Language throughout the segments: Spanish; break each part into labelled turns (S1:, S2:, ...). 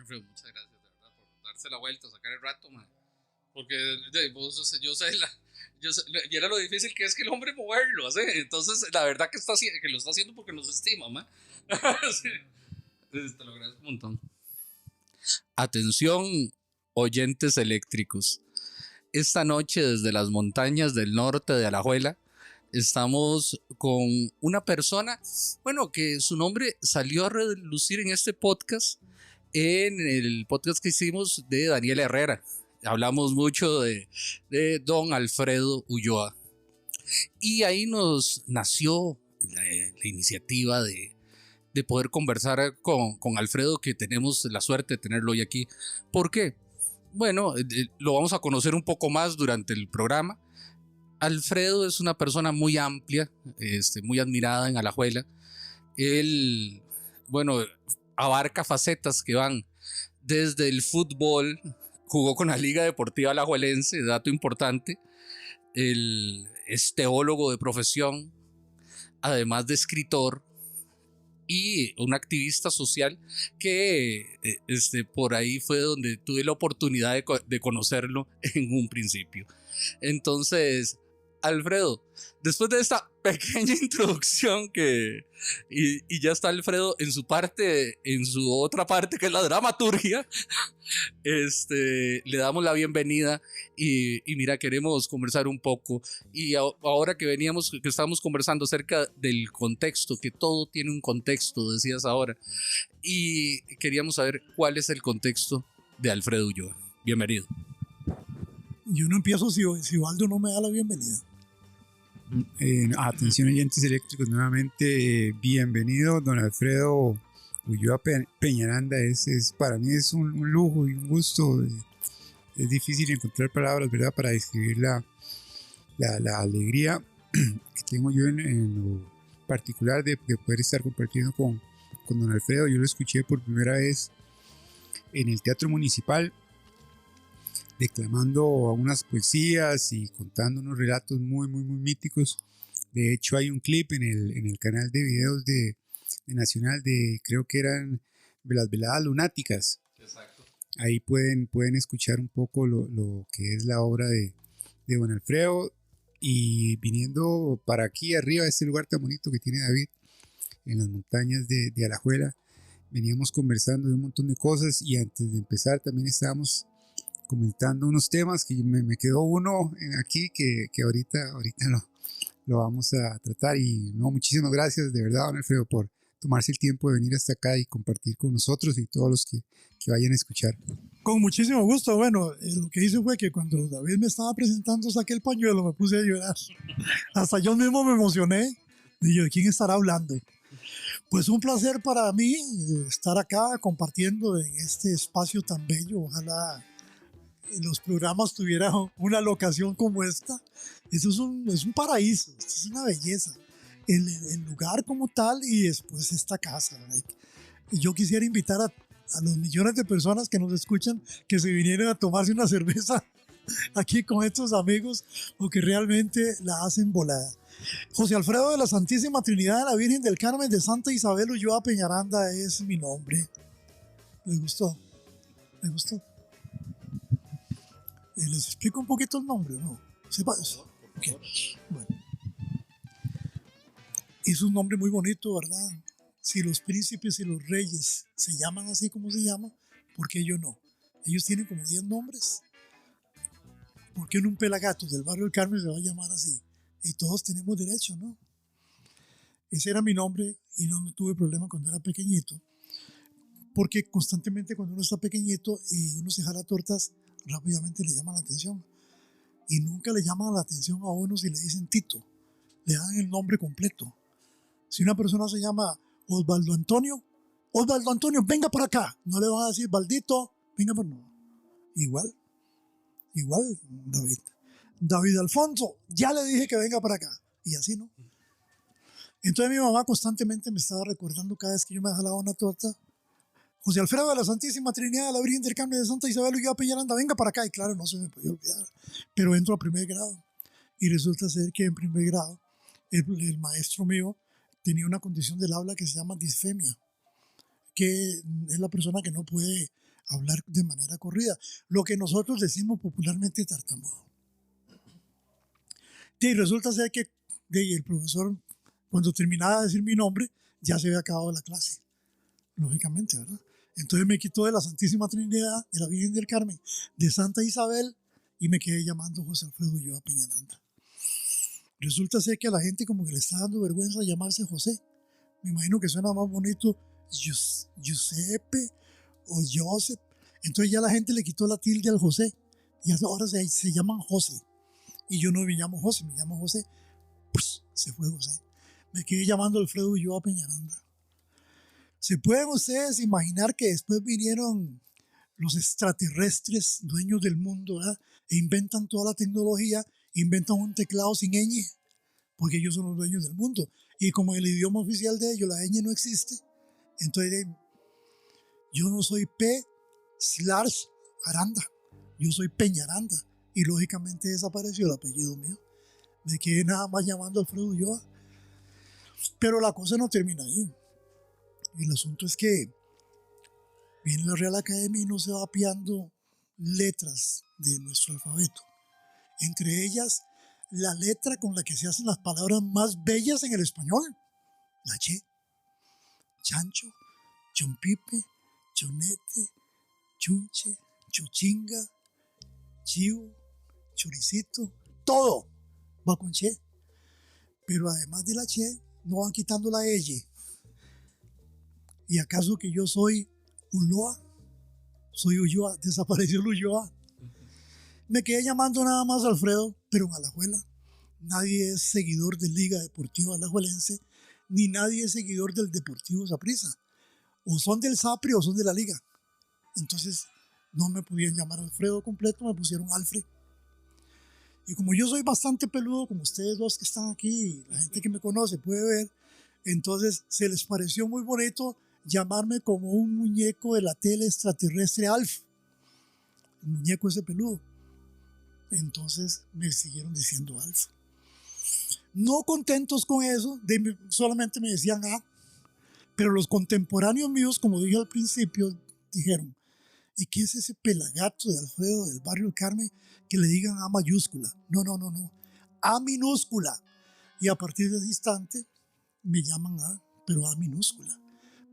S1: Alfredo, muchas gracias, de verdad, por darse la vuelta, sacar el rato, man. Porque vos, yo sé, viera lo difícil que es que el hombre moverlo, ¿sí? Entonces, la verdad que lo está haciendo porque nos estima, man. Sí. Te lo agradezco un montón. Atención, oyentes eléctricos. Esta noche, desde las montañas del norte de Alajuela, estamos con una persona, bueno, que su nombre salió a relucir en este podcast, en el podcast que hicimos de Daniel Herrera. Hablamos mucho de don Alfredo Ulloa. Y ahí nos nació la iniciativa de poder conversar con Alfredo, que tenemos la suerte de tenerlo hoy aquí. ¿Por qué? Bueno, lo vamos a conocer un poco más durante el programa. Alfredo es una persona muy amplia, muy admirada en Alajuela. Él, bueno, abarca facetas que van desde el fútbol, jugó con la Liga Deportiva Alajuelense, dato importante. Él es teólogo de profesión, además de escritor y un activista social que por ahí fue donde tuve la oportunidad de conocerlo en un principio. Entonces, Alfredo, después de esta pequeña introducción y ya está Alfredo en su parte, en su otra parte que es la dramaturgia, le damos la bienvenida y mira, queremos conversar un poco y ahora que estábamos conversando acerca del contexto, que todo tiene un contexto, decías ahora, y queríamos saber cuál es el contexto de Alfredo Ulloa. Bienvenido.
S2: Yo no empiezo si Waldo no me da la bienvenida.
S3: Atención oyentes eléctricos, nuevamente bienvenido don Alfredo Ulloa Peñaranda. Para mí es un lujo y un gusto. Es difícil encontrar palabras, ¿verdad?, para describir la alegría que tengo yo en lo particular de poder estar compartiendo con don Alfredo. Yo lo escuché por primera vez en el Teatro Municipal, declamando unas poesías y contando unos relatos muy, muy, muy míticos. De hecho, hay un clip en el canal de videos de Nacional, creo que eran de las veladas lunáticas.
S1: Exacto.
S3: Ahí pueden escuchar un poco lo que es la obra de don Alfredo. Y viniendo para aquí arriba, este lugar tan bonito que tiene David, en las montañas de Alajuela, veníamos conversando de un montón de cosas, y antes de empezar también estábamos comentando unos temas que me quedó uno aquí que ahorita lo vamos a tratar. Y no, muchísimas gracias de verdad, don Alfredo, por tomarse el tiempo de venir hasta acá y compartir con nosotros y todos los que vayan a escuchar.
S2: Con muchísimo gusto. Bueno, lo que hice fue que cuando David me estaba presentando, saqué el pañuelo, me puse a llorar. Hasta yo mismo me emocioné. Y yo, ¿de quién estará hablando? Pues un placer para mí estar acá compartiendo en este espacio tan bello. Ojalá los programas tuvieran una locación como esta. Eso es un paraíso, esto es una belleza. El lugar como tal, y después esta casa. Yo quisiera invitar a los millones de personas que nos escuchan que se vinieran a tomarse una cerveza aquí con estos amigos, porque realmente la hacen volada. José Alfredo de la Santísima Trinidad de la Virgen del Carmen de Santa Isabel Ulloa Peñaranda es mi nombre. ¿Les gustó? ¿Les gustó? Les explico un poquito el nombre, ¿no? ¿Sepa eso? Okay. Bueno. Es un nombre muy bonito, ¿verdad? Si los príncipes y los reyes se llaman así como se llaman, ¿por qué yo no? Ellos tienen como 10 nombres. ¿Por qué en un pelagato del barrio del Carmen se va a llamar así? Y todos tenemos derecho, ¿no? Ese era mi nombre y no tuve problema cuando era pequeñito. Porque constantemente cuando uno está pequeñito y uno se jala tortas, rápidamente le llama la atención. Y nunca le llaman la atención a uno si le dicen Tito. Le dan el nombre completo. Si una persona se llama Osvaldo Antonio, venga por acá. No le van a decir Valdito, venga por no. Igual, David. David Alfonso, ya le dije que venga para acá. Y así, ¿no? Entonces mi mamá constantemente me estaba recordando cada vez que yo me jalaba una torta. José Alfredo de la Santísima Trinidad de la Virgen del Carmen de Santa Isabel Ulloa Peñaranda, venga para acá. Y claro, no se me podía olvidar. Pero entro a primer grado. Y resulta ser que en primer grado el maestro mío tenía una condición del habla que se llama disfemia, que es la persona que no puede hablar de manera corrida, lo que nosotros decimos popularmente tartamudo. Y resulta ser que el profesor, cuando terminaba de decir mi nombre, ya se había acabado la clase, lógicamente, ¿verdad? Entonces me quitó de la Santísima Trinidad, de la Virgen del Carmen, de Santa Isabel, y me quedé llamando José Alfredo Ulloa Peñaranda. Resulta ser que a la gente como que le está dando vergüenza llamarse José. Me imagino que suena más bonito Giuseppe o Joseph. Entonces ya la gente le quitó la tilde al José y ahora se llaman José. Y yo no me llamo José, me llamo José. Pues se fue José. Me quedé llamando Alfredo Ulloa Peñaranda. ¿Se pueden ustedes imaginar que después vinieron los extraterrestres, dueños del mundo, ¿verdad? E inventan toda la tecnología, inventan un teclado sin ñ, porque ellos son los dueños del mundo. Y como el idioma oficial de ellos, la ñ no existe, entonces yo no soy P/Aranda, yo soy Peñaranda. Y lógicamente desapareció el apellido mío. Me quedé nada más llamando Alfredo Ulloa. Pero la cosa no termina ahí. El asunto es que viene la Real Academia y nos se va apiando letras de nuestro alfabeto. Entre ellas, la letra con la que se hacen las palabras más bellas en el español. La Che. Chancho, chompipe, chonete, chunche, chuchinga, chivo, choricito, todo va con Che. Pero además de la Che, no van quitando la L. ¿Y acaso que yo soy Ulloa? Soy Ulloa, desapareció el Ulloa. Me quedé llamando nada más Alfredo, pero en Alajuela. Nadie es seguidor de Liga Deportiva Alajuelense, ni nadie es seguidor del Deportivo Saprissa. O son del Sapri o son de la Liga. Entonces no me podían llamar Alfredo completo, me pusieron Alfred. Y como yo soy bastante peludo, como ustedes dos que están aquí, la gente que me conoce puede ver, entonces se les pareció muy bonito llamarme como un muñeco de la tele extraterrestre Alf. El muñeco ese peludo. Entonces me siguieron diciendo Alf. No contentos con eso, solamente me decían A. Pero los contemporáneos míos, como dije al principio, dijeron, ¿y qué es ese pelagato de Alfredo del barrio del Carmen que le digan A mayúscula? No, A minúscula. Y a partir de ese instante me llaman A, pero A minúscula.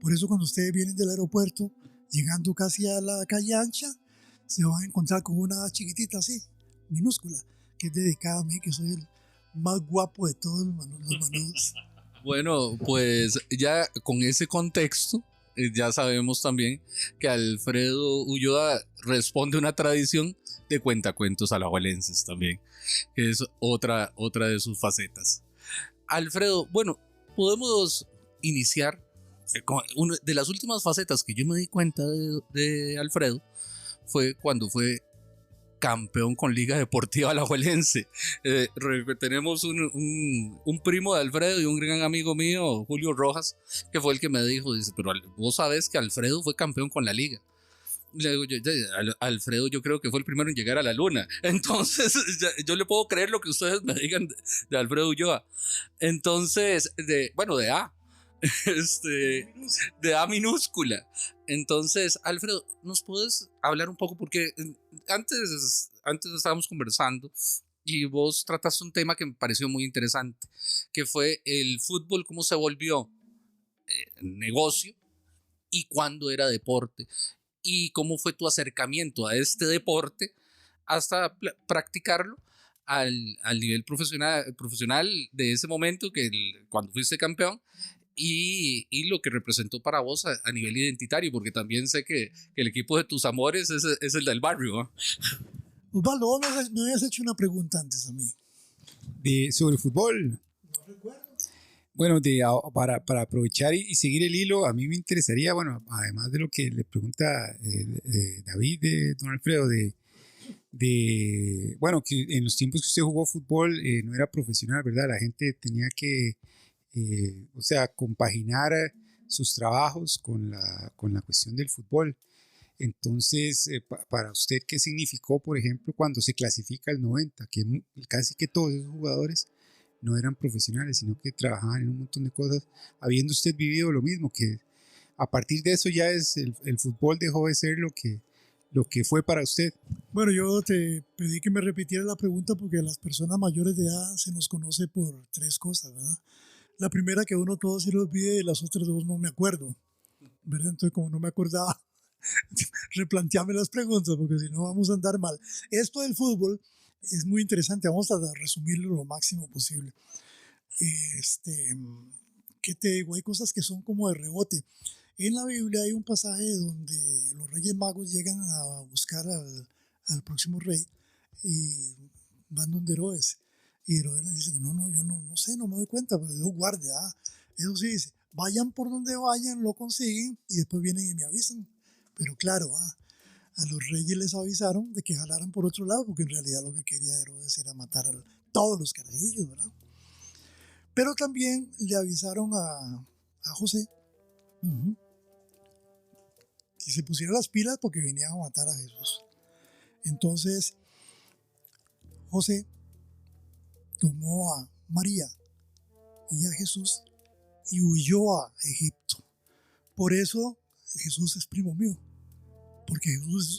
S2: Por eso cuando ustedes vienen del aeropuerto, llegando casi a la calle ancha, se van a encontrar con una A chiquitita así, minúscula, que es dedicada a mí, que soy el más guapo de todos los manudos.
S1: Bueno, pues ya con ese contexto, ya sabemos también que Alfredo Ulloa responde a una tradición de cuentacuentos alajuelenses también, que es otra de sus facetas. Alfredo, bueno, podemos iniciar con una de las últimas facetas que yo me di cuenta de Alfredo fue cuando fue campeón con Liga Deportiva Alajuelense. Tenemos un primo de Alfredo y un gran amigo mío, Julio Rojas, que fue el que me dijo, dice, pero vos sabés que Alfredo fue campeón con la Liga. Le digo, Alfredo yo creo que fue el primero en llegar a la luna. Entonces yo le puedo creer lo que ustedes me digan de Alfredo Ulloa. Entonces, de A. De A minúscula. Entonces, Alfredo, ¿nos puedes hablar un poco? Porque antes estábamos conversando y vos trataste un tema que me pareció muy interesante, que fue el fútbol, cómo se volvió negocio y cuándo era deporte, y cómo fue tu acercamiento a este deporte hasta practicarlo al nivel profesional de ese momento, cuando fuiste campeón, y lo que representó para vos a nivel identitario, porque también sé que el equipo de tus amores es el del barrio, ¿eh?
S2: Osvaldo, vos me habías hecho una pregunta antes a mí.
S3: Sobre fútbol.
S2: No recuerdo.
S3: Bueno, para aprovechar y seguir el hilo, a mí me interesaría, bueno, además de lo que le pregunta David, don Alfredo, bueno, que en los tiempos que usted jugó fútbol no era profesional, ¿verdad? La gente tenía que compaginar sus trabajos con la cuestión del fútbol. Entonces, para usted, ¿qué significó, por ejemplo, cuando se clasifica el 90? Que casi que todos esos jugadores no eran profesionales, sino que trabajaban en un montón de cosas, habiendo usted vivido lo mismo, que a partir de eso ya el fútbol dejó de ser lo que fue para usted.
S2: Bueno, yo te pedí que me repitieras la pregunta porque a las personas mayores de edad se nos conoce por tres cosas, ¿verdad? La primera que uno todo se lo olvide y las otras dos no me acuerdo, ¿verdad? Entonces, como no me acordaba, replanteame las preguntas porque si no vamos a andar mal. Esto del fútbol es muy interesante, vamos a resumirlo lo máximo posible. ¿Qué te digo? Hay cosas que son como de rebote. En la Biblia hay un pasaje donde los reyes magos llegan a buscar al próximo rey y van donde Herodes. Y Herodes les dice que no, yo no sé, no me doy cuenta, pero Dios guarde. Eso sí dice, vayan por donde vayan, lo consiguen y después vienen y me avisan. Pero claro, a los reyes les avisaron de que jalaran por otro lado, porque en realidad lo que quería Herodes era matar a todos los carajillos, ¿verdad? Pero también le avisaron a José que se pusiera las pilas porque venían a matar a Jesús. Entonces, José tomó a María y a Jesús y huyó a Egipto. Por eso Jesús es primo mío, porque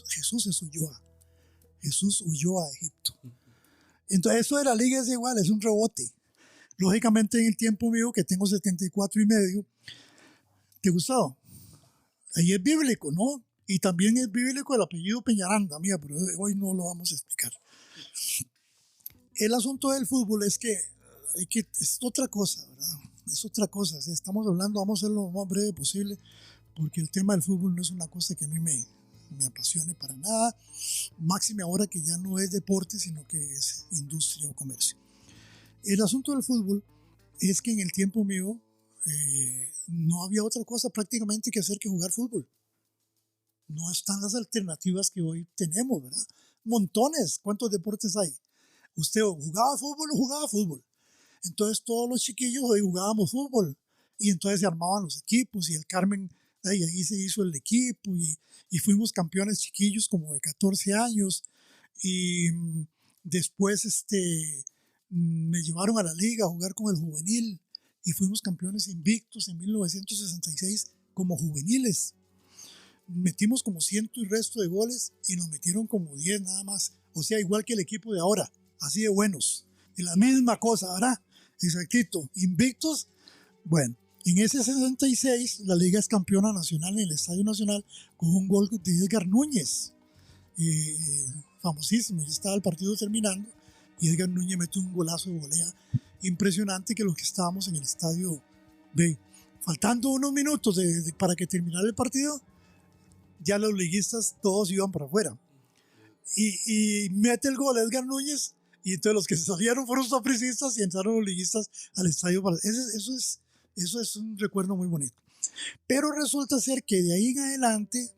S2: Jesús huyó a Egipto. Entonces, esto de la liga es igual, es un rebote. Lógicamente, en el tiempo mío, que tengo 74 y medio, ¿te gustó? Ahí es bíblico, ¿no? Y también es bíblico el apellido Peñaranda, mía, pero hoy no lo vamos a explicar. El asunto del fútbol es que es otra cosa, ¿verdad? Es otra cosa. Si estamos hablando, vamos a hacerlo lo más breve posible, porque el tema del fútbol no es una cosa que a mí me apasione para nada. Máxime ahora que ya no es deporte, sino que es industria o comercio. El asunto del fútbol es que en el tiempo mío no había otra cosa prácticamente que hacer que jugar fútbol. No están las alternativas que hoy tenemos, ¿verdad? Montones. ¿Cuántos deportes hay? Usted jugaba fútbol o jugaba fútbol. Entonces todos los chiquillos hoy jugábamos fútbol. Y entonces se armaban los equipos y el Carmen, ahí se hizo el equipo y fuimos campeones chiquillos como de 14 años. Y después me llevaron a la liga a jugar con el juvenil y fuimos campeones invictos en 1966 como juveniles. Metimos como 100 y resto de goles y nos metieron como 10 nada más. O sea, igual que el equipo de ahora, así de buenos. Y la misma cosa, ¿verdad? Exactito, invictos. Bueno, en ese 66 la liga es campeona nacional en el Estadio Nacional con un gol de Edgar Núñez. Famosísimo, ya estaba el partido terminando y Edgar Núñez metió un golazo de volea impresionante que los que estábamos en el estadio, faltando unos minutos para que terminara el partido, ya los liguistas todos iban para afuera. Y mete el gol Edgar Núñez y entonces los que se salieron fueron sapricistas y entraron los liguistas al estadio. Eso es un recuerdo muy bonito. Pero resulta ser que de ahí en adelante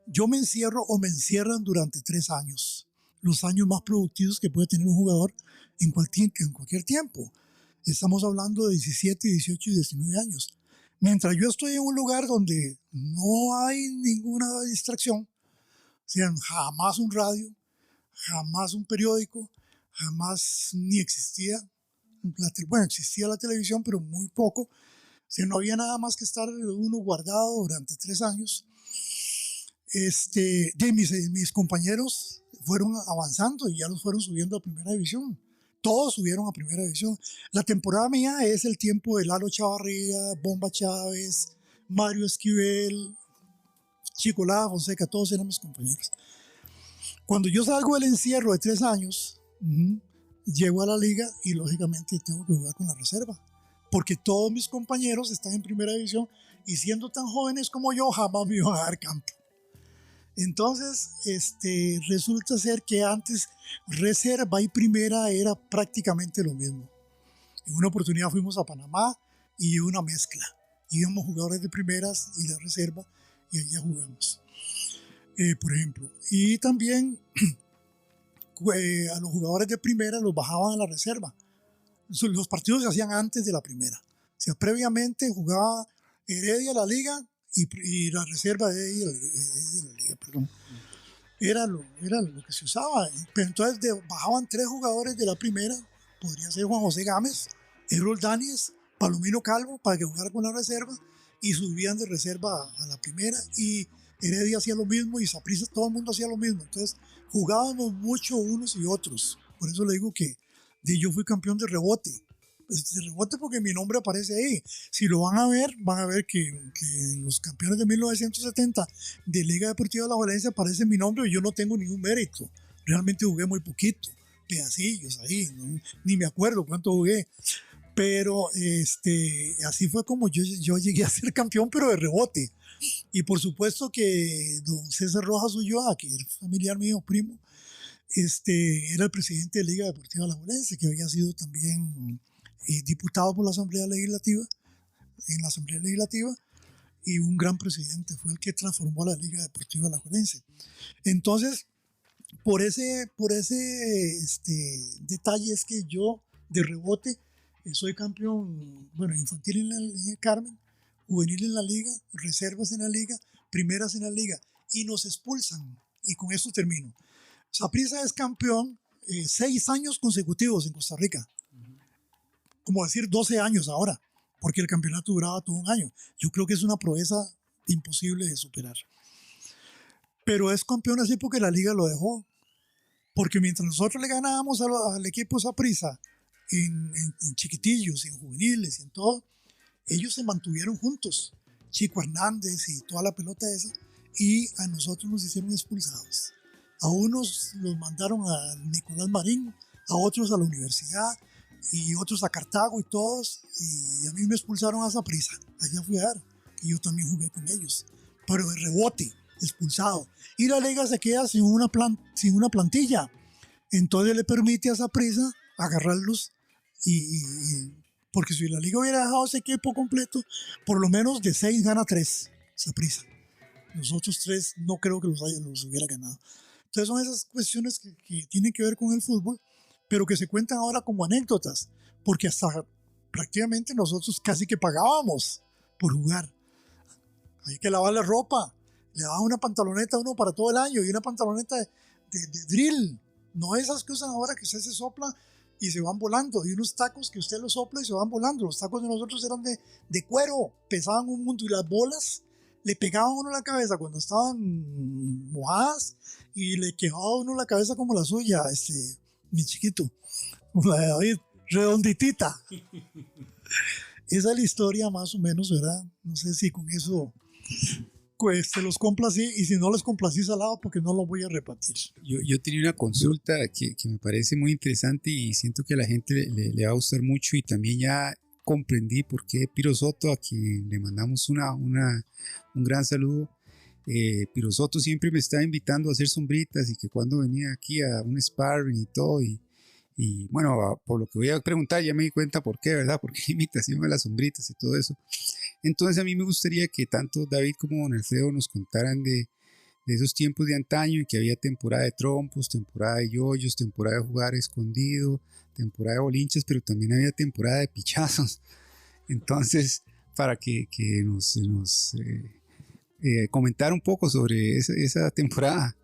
S2: yo me encierro o me encierran durante 3 años. Los años más productivos que puede tener un jugador en cualquier tiempo. Estamos hablando de 17, 18 y 19 años. Mientras yo estoy en un lugar donde no hay ninguna distracción, o sea, jamás un radio, jamás un periódico, jamás ni existía. Bueno, existía la televisión, pero muy poco. O sea, no había nada más que estar uno guardado durante 3 años. Mis compañeros fueron avanzando y ya los fueron subiendo a primera división. Todos subieron a primera división. La temporada mía es el tiempo de Lalo Chavarría, Bomba Chávez, Mario Esquivel, Chico Lada Fonseca, todos eran mis compañeros. Cuando yo salgo del encierro de 3 años, llego a la liga y lógicamente tengo que jugar con la reserva. Porque todos mis compañeros están en primera división y siendo tan jóvenes como yo, jamás me iban a dar campo. Entonces, resulta ser que antes reserva y primera era prácticamente lo mismo. En una oportunidad fuimos a Panamá y una mezcla. Íbamos jugadores de primeras y de reserva y allá jugamos, por ejemplo. Y también a los jugadores de primera los bajaban a la reserva. Los partidos se hacían antes de la primera. O sea, previamente jugaba Heredia la liga y la reserva de la liga, perdón. Era lo que se usaba. Pero entonces bajaban 3 jugadores de la primera. Podría ser Juan José Gámez, Errol Dáñez, Palomino Calvo para que jugara con la reserva y subían de reserva a la primera. Y Heredia hacía lo mismo y Saprissa, todo el mundo hacía lo mismo. Entonces jugábamos mucho unos y otros. Por eso le digo que yo fui campeón de rebote. De rebote porque mi nombre aparece ahí. Si lo van a ver que en los campeones de 1970 de Liga Deportiva Alajuelense aparece mi nombre y yo no tengo ningún mérito. Realmente jugué muy poquito, pedacillos ahí, ¿no? Ni me acuerdo cuánto jugué. Pero así fue como yo llegué a ser campeón, pero de rebote. Y por supuesto que don César Rojas Ulloa, que era familiar mío, primo, era el presidente de Liga Deportiva Alajuelense, que había sido también diputado por la Asamblea Legislativa, en la Asamblea Legislativa, y un gran presidente, fue el que transformó la Liga Deportiva Alajuelense. Entonces, por ese detalle es que yo, de rebote, soy campeón, bueno, infantil en el Carmen, juvenil en la liga, reservas en la liga, primeras en la liga, y nos expulsan. Y con esto termino. Saprissa es campeón 6 años consecutivos en Costa Rica. Como decir 12 años ahora, porque el campeonato duraba todo un año. Yo creo que es una proeza imposible de superar. Pero es campeón así porque la liga lo dejó. Porque mientras nosotros le ganábamos al equipo Saprissa en chiquitillos, en juveniles y en todo, ellos se mantuvieron juntos. Chico Hernández y toda la pelota esa. Y a nosotros nos hicieron expulsados. A unos los mandaron a Nicolás Marín, a otros a la universidad y otros a Cartago y todos. Y a mí me expulsaron a Saprissa. Allá fui a dar. Y yo también jugué con ellos. Pero de rebote, expulsado. Y la liga se queda sin una plantilla. Entonces le permite a Saprissa agarrarlos porque si la liga hubiera dejado ese equipo completo, por lo menos de 6 gana 3 Saprissa. Los otros 3 no creo que los hubiera ganado. Entonces son esas cuestiones que tienen que ver con el fútbol, pero que se cuentan ahora como anécdotas, porque hasta prácticamente nosotros casi que pagábamos por jugar. Hay que lavar la ropa, le daban una pantaloneta a uno para todo el año y una pantaloneta de drill, no esas que usan ahora que usted se sopla y se van volando, y unos tacos que usted los sopla y se van volando. Los tacos de nosotros eran de cuero, pesaban un mundo, y las bolas le pegaban a uno la cabeza cuando estaban mojadas y le quejaba a uno la cabeza como la suya, mi chiquito, como la de David, redonditita. Esa es la historia más o menos, ¿verdad? No sé si con eso pues se los complací, y si no les complací salado, porque no lo voy a repetir.
S3: Yo tenía una consulta que me parece muy interesante y siento que a la gente le va a gustar mucho, y también ya comprendí por qué Piro Soto, a quien le mandamos un gran saludo. Piro Soto siempre me estaba invitando a hacer sombritas, y que cuando venía aquí a un sparring y todo, y bueno, por lo que voy a preguntar ya me di cuenta por qué, ¿verdad? Por qué invitación a las sombritas y todo eso. Entonces a mí me gustaría que tanto David como don Alfredo nos contaran de esos tiempos de antaño, en que había temporada de trompos, temporada de yoyos, temporada de jugar escondido, temporada de bolinches, pero también había temporada de pichazos. Entonces, para que nos comentara un poco sobre esa temporada.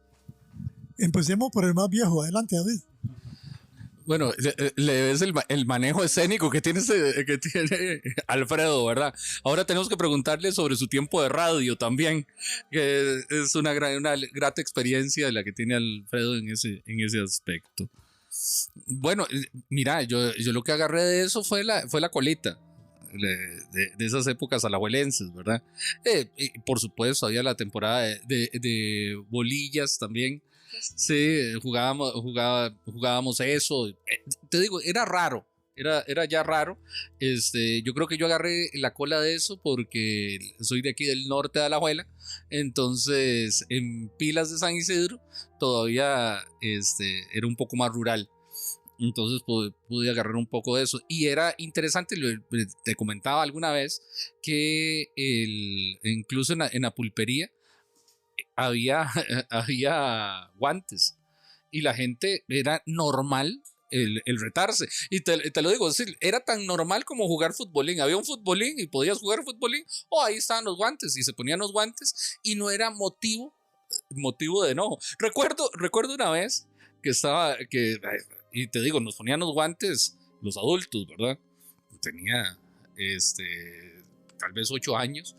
S2: Empecemos por el más viejo. Adelante, David.
S1: Bueno, le ves el manejo escénico que tiene Alfredo, ¿verdad? Ahora tenemos que preguntarle sobre su tiempo de radio también, que es una grata experiencia la que tiene Alfredo en ese aspecto. Bueno, mira, yo lo que agarré de eso fue la colita de esas épocas alajuelenses, ¿verdad? Y por supuesto, había la temporada de bolillas también. Sí, jugábamos eso. Te digo, era raro. Era ya raro. Yo creo que yo agarré la cola de eso porque soy de aquí del norte de Alajuela. Entonces, en Pilas de San Isidro todavía era un poco más rural. Entonces pude agarrar un poco de eso. Y era interesante, te comentaba alguna vez, que incluso en la pulpería había guantes. Y la gente, era normal el retarse. Y te lo digo, es decir, era tan normal como jugar futbolín. Había un futbolín y podías jugar futbolín. Ahí estaban los guantes. Y se ponían los guantes. Y no era motivo de enojo. Recuerdo una vez y te digo, nos ponían los guantes los adultos, ¿verdad? Tenía tal vez 8 años,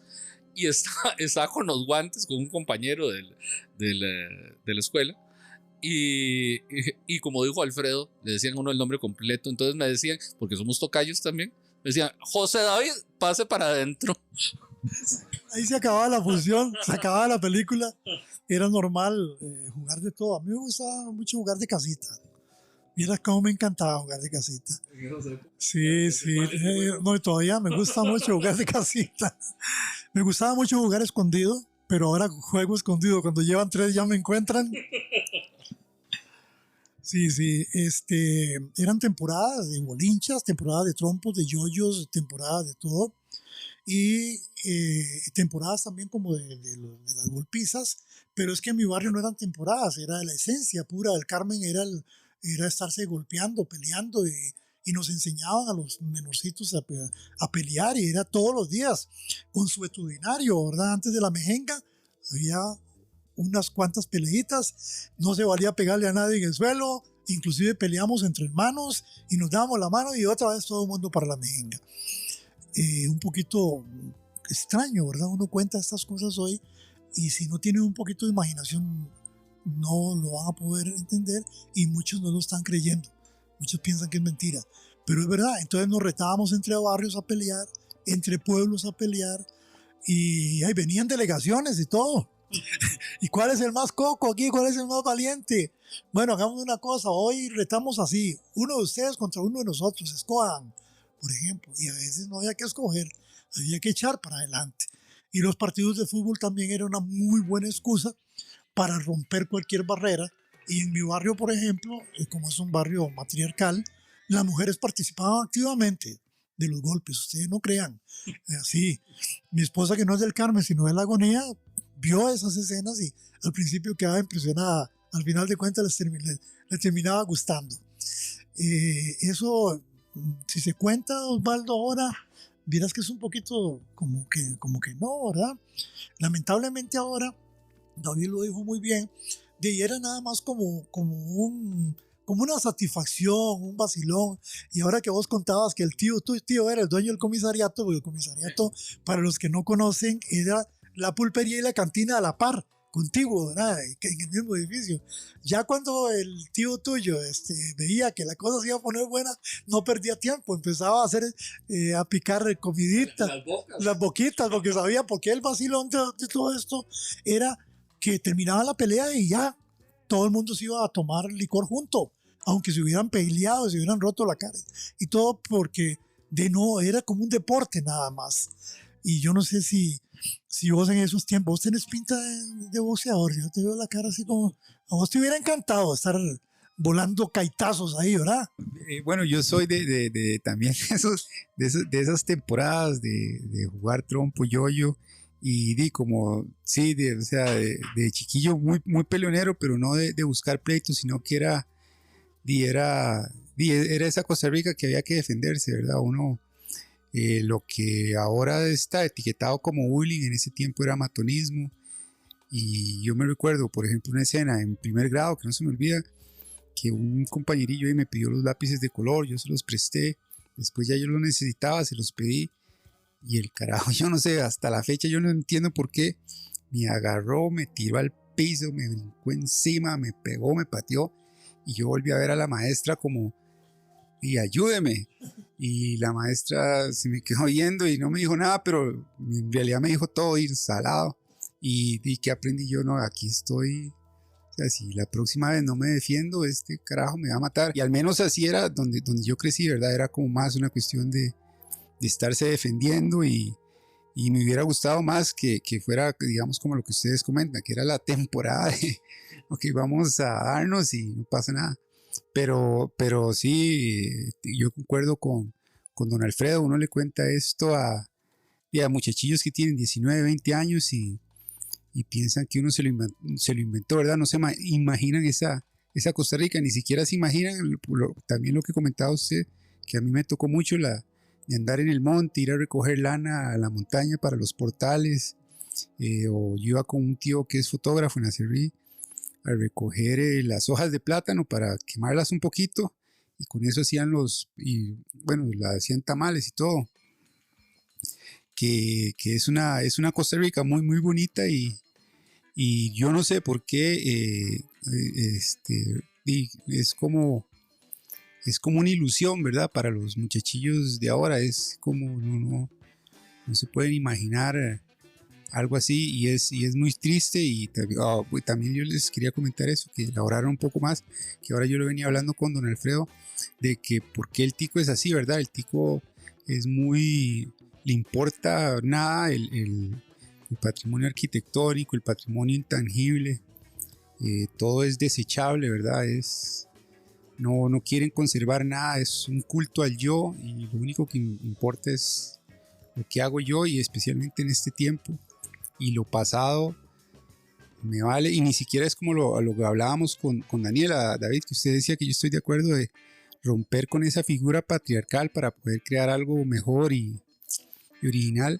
S1: y estaba con los guantes con un compañero de la escuela. Y como dijo Alfredo, le decían a uno el nombre completo. Entonces me decían, porque somos tocayos también, me decían: José David, pase para adentro.
S2: Ahí se acababa la función, se acababa la película. Era normal jugar de todo. A mí me gustaba mucho jugar de casita. Mira cómo me encantaba jugar de casita. Sí, sí. No, y todavía me gusta mucho jugar de casita. Me gustaba mucho jugar escondido, pero ahora juego escondido. Cuando llevan 3 ya me encuentran. Sí, sí. Eran temporadas de bolinchas, temporadas de trompos, de yoyos, temporadas de todo. Y temporadas también como de las golpizas. Pero es que en mi barrio no eran temporadas, era la esencia pura del Carmen, era estarse golpeando, peleando, y nos enseñaban a los menorcitos a pelear, y era todos los días consuetudinario, ¿verdad? Antes de la mejenga había unas cuantas peleitas, no se valía pegarle a nadie en el suelo, inclusive peleamos entre hermanos y nos dábamos la mano y otra vez todo el mundo para la mejenga. Un poquito extraño, ¿verdad? Uno cuenta estas cosas hoy y si no tienen un poquito de imaginación no lo van a poder entender, y muchos no lo están creyendo. Muchos piensan que es mentira, pero es verdad. Entonces nos retábamos entre barrios a pelear, entre pueblos a pelear, y ahí venían delegaciones y todo. ¿Y cuál es el más coco aquí? ¿Cuál es el más valiente? Bueno, hagamos una cosa, hoy retamos así, uno de ustedes contra uno de nosotros, escojan, por ejemplo, y a veces no había que escoger, había que echar para adelante. Y los partidos de fútbol también eran una muy buena excusa para romper cualquier barrera. Y en mi barrio, por ejemplo, como es un barrio matriarcal, las mujeres participaban activamente de los golpes, ustedes no crean. Así, mi esposa, que no es del Carmen, sino de La Agonía, vio esas escenas y al principio quedaba impresionada. Al final de cuentas le terminaba gustando. Eso, si se cuenta, Osvaldo, ahora, vieras que es un poquito como que no, ¿verdad? Lamentablemente ahora, David lo dijo muy bien, de ahí era nada más como una satisfacción, un vacilón. Y ahora que vos contabas que tu tío era el dueño del comisariato, porque el comisariato, para los que no conocen, era la pulpería y la cantina a la par, contigo, ¿verdad? En el mismo edificio. Ya cuando el tío tuyo veía que la cosa se iba a poner buena, no perdía tiempo, empezaba a hacer, a picar comidita, las boquitas, porque sabía, porque el vacilón de todo esto era que terminaba la pelea y ya todo el mundo se iba a tomar licor junto, aunque se hubieran peleado, se hubieran roto la cara, y todo porque era como un deporte nada más. Y yo no sé si vos en esos tiempos, vos tenés pinta de boxeador, yo te veo la cara así como, a vos te hubiera encantado estar volando caitazos ahí, ¿verdad?
S3: Bueno, yo soy también de esas temporadas de jugar trompo, yoyo, y como, sí, o sea, de chiquillo muy, muy peleonero, pero no de buscar pleitos, sino que era esa Costa Rica que había que defenderse, ¿verdad? Uno, lo que ahora está etiquetado como bullying, en ese tiempo era matonismo. Y yo me recuerdo, por ejemplo, una escena en primer grado que no se me olvida, que un compañerillo ahí me pidió los lápices de color, yo se los presté, después ya yo los necesitaba, se los pedí, y el carajo, yo no sé, hasta la fecha yo no entiendo por qué, me agarró, me tiró al piso, me brincó encima, me pegó, me pateó, y yo volví a ver a la maestra como, y ayúdeme. Y la maestra se me quedó viendo y no me dijo nada, pero en realidad me dijo todo ir salado. Y que aprendí yo, no, aquí estoy. O sea, si la próxima vez no me defiendo, este carajo me va a matar. Y al menos así era donde yo crecí, ¿verdad? Era como más una cuestión de estarse defendiendo, y me hubiera gustado más que fuera, digamos, como lo que ustedes comentan, que era la temporada de, ok, vamos a darnos y no pasa nada. Pero sí, yo concuerdo con don Alfredo. Uno le cuenta esto a muchachillos que tienen 19, 20 años y piensan que uno se lo inventó, ¿verdad? No se imaginan esa Costa Rica, ni siquiera se imaginan también lo que comentaba usted, que a mí me tocó mucho de andar en el monte, ir a recoger lana a la montaña para los portales, o yo iba con un tío que es fotógrafo en Acerrí a recoger las hojas de plátano para quemarlas un poquito, y con eso hacían hacían tamales y todo. que es una Costa Rica muy, muy bonita y yo no sé por qué es como una ilusión, ¿verdad? Para los muchachillos de ahora es como no se pueden imaginar algo así y es muy triste y también yo les quería comentar eso, que elaboraron un poco más, que ahora yo lo venía hablando con don Alfredo, de que por qué el tico es así, ¿verdad? El tico es le importa nada el patrimonio arquitectónico, el patrimonio intangible, todo es desechable, ¿verdad? No quieren conservar nada, es un culto al yo y lo único que importa es lo que hago yo y especialmente en este tiempo y lo pasado me vale y ni siquiera es como lo que hablábamos con Daniela, David, que usted decía que yo estoy de acuerdo de romper con esa figura patriarcal para poder crear algo mejor y original,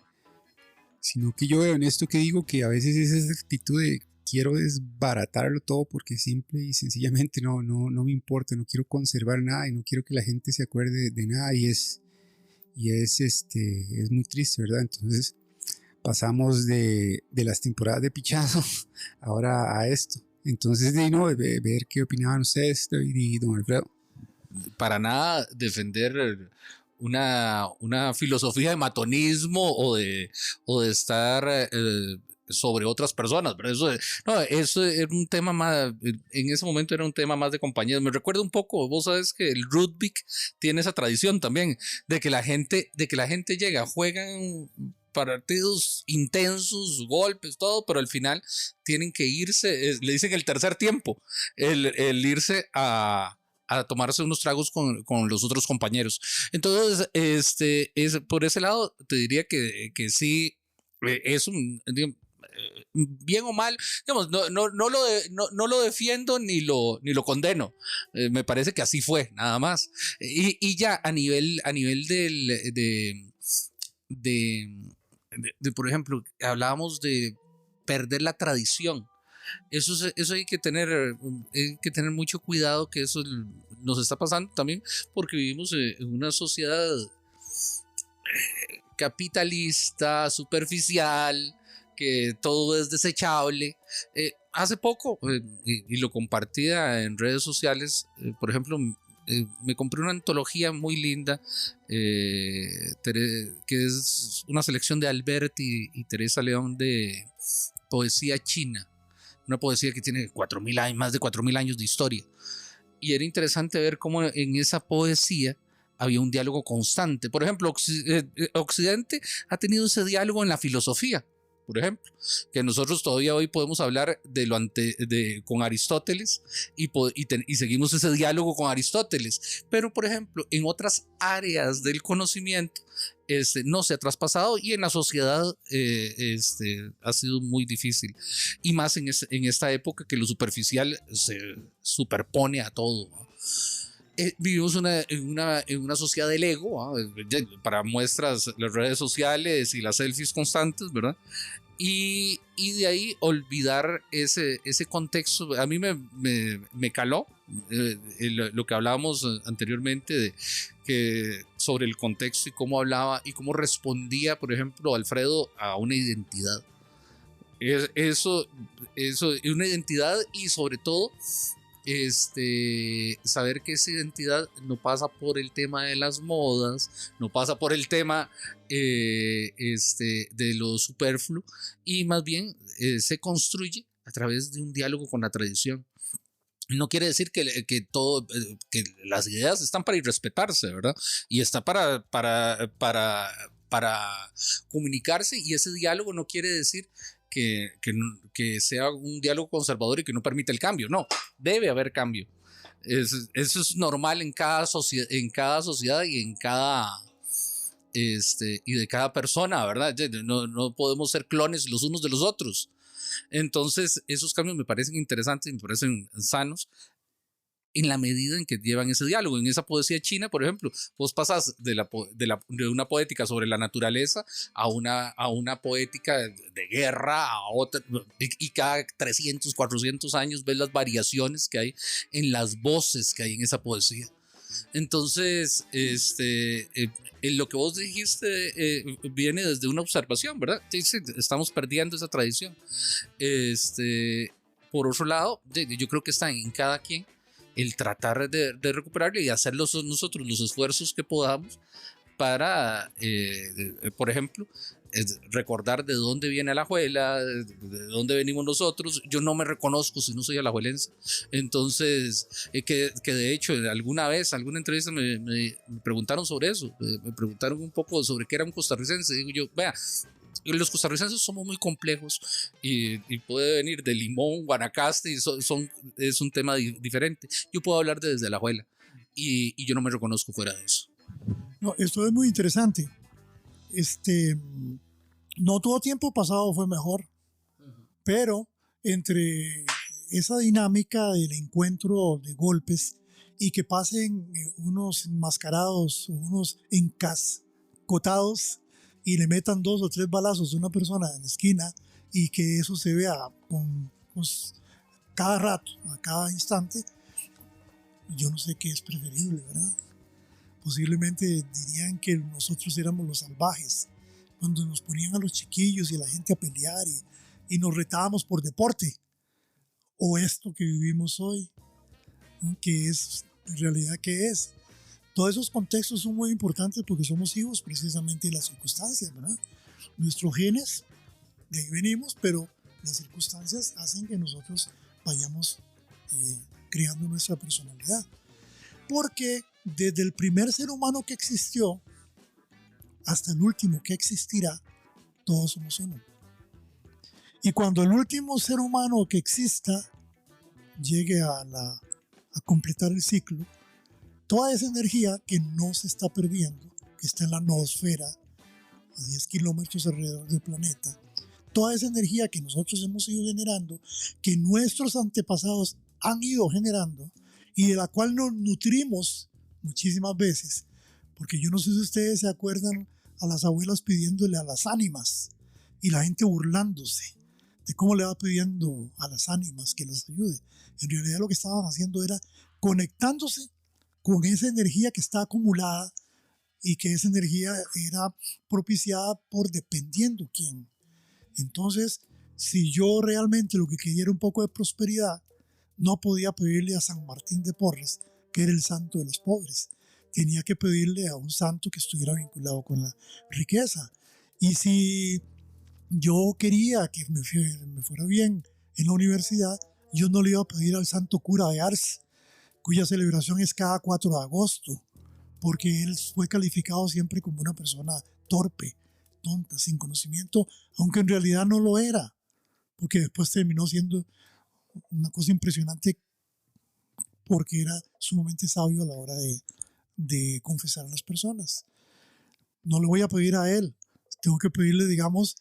S3: sino que yo veo en esto que digo que a veces es esa actitud de quiero desbaratarlo todo porque simple y sencillamente no me importa, no quiero conservar nada y no quiero que la gente se acuerde de nada y es muy triste, ¿verdad? Entonces pasamos de las temporadas de pichazo ahora a esto. Entonces, ver qué opinaban ustedes, David y don Alfredo.
S1: Para nada defender una filosofía de matonismo o de estar sobre otras personas, pero eso era un tema más, en ese momento era un tema más de compañías. Me recuerda un poco, vos sabes que el rugby tiene esa tradición también de que la gente llega, juegan partidos intensos, golpes, todo, pero al final tienen que irse, le dicen el tercer tiempo, el irse a tomarse unos tragos con los otros compañeros. Entonces, por ese lado, te diría que sí, es bien o mal, digamos, no lo defiendo ni lo condeno. Me parece que así fue, nada más. Y ya a nivel por ejemplo, hablábamos de perder la tradición. Eso hay que tener mucho cuidado, que eso nos está pasando también porque vivimos en una sociedad capitalista, superficial, que todo es desechable. Hace poco, y lo compartía en redes sociales, por ejemplo, me compré una antología muy linda que es una selección de Alberti y Teresa León de poesía china, una poesía que tiene más de 4.000 años de historia, y era interesante ver cómo en esa poesía había un diálogo constante. Por ejemplo, Occidente ha tenido ese diálogo en la filosofía, por ejemplo, que nosotros todavía hoy podemos hablar con Aristóteles y seguimos ese diálogo con Aristóteles, pero por ejemplo en otras áreas del conocimiento no se ha traspasado y en la sociedad ha sido muy difícil, y más en esta época que lo superficial se superpone a todo, ¿no? Vivimos en una sociedad del ego, ¿no? Para muestras las redes sociales y las selfies constantes, ¿verdad? Y de ahí olvidar ese contexto. A mí me caló lo que hablábamos anteriormente sobre el contexto y cómo hablaba y cómo respondía, por ejemplo, Alfredo a una identidad. Eso es una identidad, y sobre todo saber que esa identidad no pasa por el tema de las modas, no pasa por el tema de lo superfluo, y más bien se construye a través de un diálogo con la tradición. No quiere decir que las ideas están para irrespetarse, ¿verdad? Y está para comunicarse, y ese diálogo no quiere decir que sea un diálogo conservador y que no permita el cambio. No, debe haber cambio. Eso es normal en cada sociedad y en y de cada persona, ¿verdad? No podemos ser clones los unos de los otros. Entonces, esos cambios me parecen interesantes y me parecen sanos en la medida en que llevan ese diálogo. En esa poesía china, por ejemplo, vos pasas de una poética sobre la naturaleza a una poética de guerra, a otra, y cada 300, 400 años ves las variaciones que hay en las voces que hay en esa poesía. Entonces, en lo que vos dijiste viene desde una observación, ¿verdad? Sí, sí, estamos perdiendo esa tradición. Por otro lado, yo creo que está en cada quien el tratar de recuperarle y hacer nosotros los esfuerzos que podamos para, por ejemplo, recordar de dónde viene Alajuela, de dónde venimos nosotros. Yo no me reconozco si no soy alajuelense. Entonces, que de hecho, alguna vez, alguna entrevista me preguntaron sobre eso. Me preguntaron un poco sobre qué era un costarricense. Digo yo, vea, los costarricenses somos muy complejos y puede venir de Limón, Guanacaste, y es un tema diferente. Yo puedo hablar desde Alajuela y yo no me reconozco fuera de eso.
S2: No, esto es muy interesante. No todo tiempo pasado fue mejor, pero entre esa dinámica del encuentro de golpes y que pasen unos enmascarados, unos encascotados y le metan 2 o 3 balazos a una persona en la esquina y que eso se vea cada rato, a cada instante, yo no sé qué es preferible, ¿verdad? Posiblemente dirían que nosotros éramos los salvajes, cuando nos ponían a los chiquillos y a la gente a pelear y nos retábamos por deporte, o esto que vivimos hoy, ¿no? Que es, en realidad, ¿qué es? Todos esos contextos son muy importantes porque somos hijos precisamente de las circunstancias, ¿verdad? Nuestros genes, de ahí venimos, pero las circunstancias hacen que nosotros vayamos creando nuestra personalidad. Porque desde el primer ser humano que existió hasta el último que existirá, todos somos uno. Y cuando el último ser humano que exista llegue a completar el ciclo, toda esa energía que no se está perdiendo, que está en la noosfera, a 10 kilómetros alrededor del planeta, toda esa energía que nosotros hemos ido generando, que nuestros antepasados han ido generando y de la cual nos nutrimos muchísimas veces, porque yo no sé si ustedes se acuerdan a las abuelas pidiéndole a las ánimas y la gente burlándose de cómo le va pidiendo a las ánimas que las ayude. En realidad lo que estaban haciendo era conectándose con esa energía que está acumulada y que esa energía era propiciada por dependiendo quién. Entonces, si yo realmente lo que quería era un poco de prosperidad, no podía pedirle a San Martín de Porres, que era el santo de los pobres. Tenía que pedirle a un santo que estuviera vinculado con la riqueza. Y si yo quería que me fuera bien en la universidad, yo no le iba a pedir al santo cura de Ars, cuya celebración es cada 4 de agosto, porque él fue calificado siempre como una persona torpe, tonta, sin conocimiento, aunque en realidad no lo era, porque después terminó siendo una cosa impresionante porque era sumamente sabio a la hora de confesar a las personas. No le voy a pedir a él, tengo que pedirle, digamos,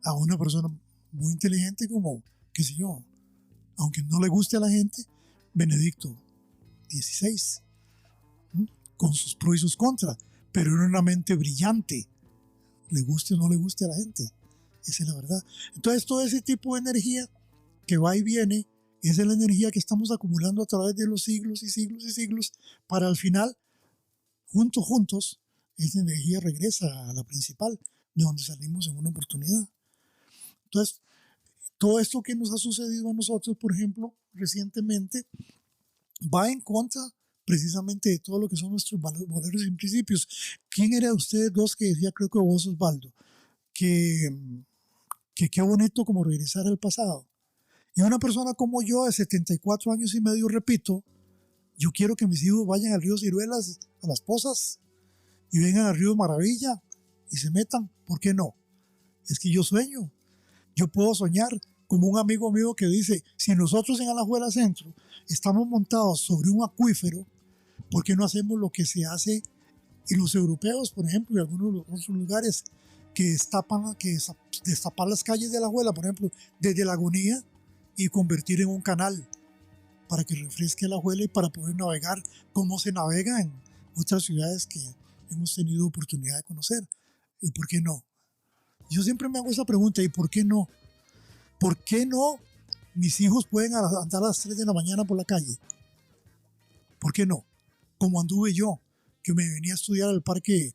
S2: a una persona muy inteligente como, qué sé yo, aunque no le guste a la gente, Benedicto XVI, con sus pros y sus contras, pero era una mente brillante, le guste o no le guste a la gente, esa es la verdad. Entonces todo ese tipo de energía que va y viene, esa es la energía que estamos acumulando a través de los siglos y siglos y siglos, para al final, juntos, esa energía regresa a la principal, de donde salimos en una oportunidad. Entonces, todo esto que nos ha sucedido a nosotros, por ejemplo, recientemente, va en contra precisamente de todo lo que son nuestros valores y principios. ¿Quién era de ustedes dos que decía, creo que vos, Osvaldo, que qué bonito como regresar al pasado? Y una persona como yo, de 74 años y medio, repito, yo quiero que mis hijos vayan al río Ciruelas, a Las Pozas, y vengan al río Maravilla, y se metan. ¿Por qué no? Es que yo sueño. Yo puedo soñar como un amigo mío que dice, si nosotros en Alajuela Centro estamos montados sobre un acuífero, ¿por qué no hacemos lo que se hace en los europeos, por ejemplo, y algunos otros lugares que destapar las calles de Alajuela, por ejemplo, desde La Agonía, y convertir en un canal para que refresque Alajuela y para poder navegar como se navega en otras ciudades que hemos tenido oportunidad de conocer? ¿Y por qué no? Yo siempre me hago esa pregunta, ¿y por qué no? ¿Por qué no mis hijos pueden andar a las 3 de la mañana por la calle? ¿Por qué no? como anduve yo, que me venía a estudiar al Parque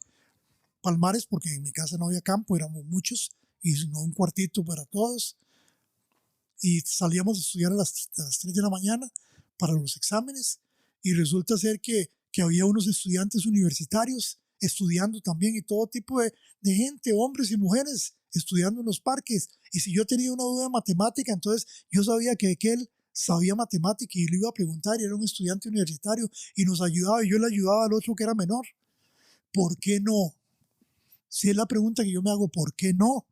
S2: Palmares, porque en mi casa no había campo, éramos muchos, y no un cuartito para todos, y salíamos a estudiar a las 3 de la mañana para los exámenes, y resulta ser que había unos estudiantes universitarios estudiando también, y todo tipo de gente, hombres y mujeres, estudiando en los parques. Y si yo tenía una duda de matemática, entonces yo sabía que aquel sabía matemática y le iba a preguntar, y era un estudiante universitario, y nos ayudaba, y yo le ayudaba al otro que era menor. ¿Por qué no? Si es la pregunta que yo me hago, ¿por qué no?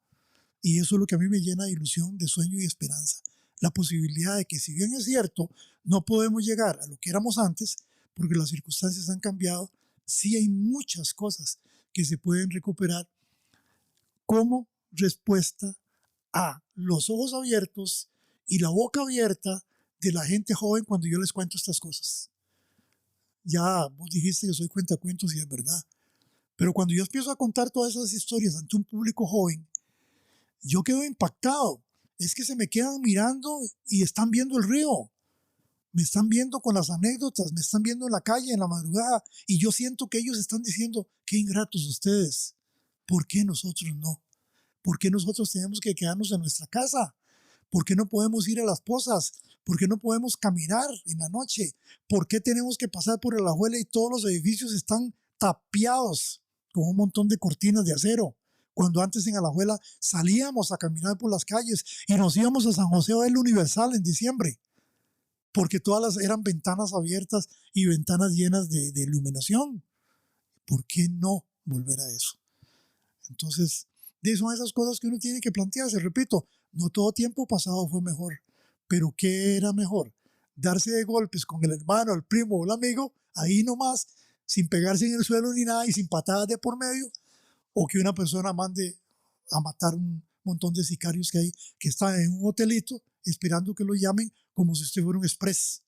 S2: Y eso es lo que a mí me llena de ilusión, de sueño y esperanza. La posibilidad de que, si bien es cierto, no podemos llegar a lo que éramos antes, porque las circunstancias han cambiado, sí hay muchas cosas que se pueden recuperar como respuesta a los ojos abiertos y la boca abierta de la gente joven cuando yo les cuento estas cosas. Ya vos dijiste que soy cuentacuentos y es verdad. Pero cuando yo empiezo a contar todas esas historias ante un público joven, yo quedo impactado. Es que se me quedan mirando y están viendo el río. Me están viendo con las anécdotas, me están viendo en la calle, en la madrugada. Y yo siento que ellos están diciendo, qué ingratos ustedes. ¿Por qué nosotros no? ¿Por qué nosotros tenemos que quedarnos en nuestra casa? ¿Por qué no podemos ir a las pozas? ¿Por qué no podemos caminar en la noche? ¿Por qué tenemos que pasar por el Alajuela y todos los edificios están tapiados con un montón de cortinas de acero? Cuando antes en Alajuela salíamos a caminar por las calles y nos íbamos a San José a ver el Universal en diciembre, porque todas eran ventanas abiertas y ventanas llenas de iluminación. ¿Por qué no volver a eso? Entonces, son esas cosas que uno tiene que plantearse. Repito, no todo tiempo pasado fue mejor, pero ¿qué era mejor? Darse de golpes con el hermano, el primo o el amigo, ahí nomás, sin pegarse en el suelo ni nada y sin patadas de por medio, o que una persona mande a matar un montón de sicarios que hay, que están en un hotelito esperando que lo llamen como si usted fuera un express.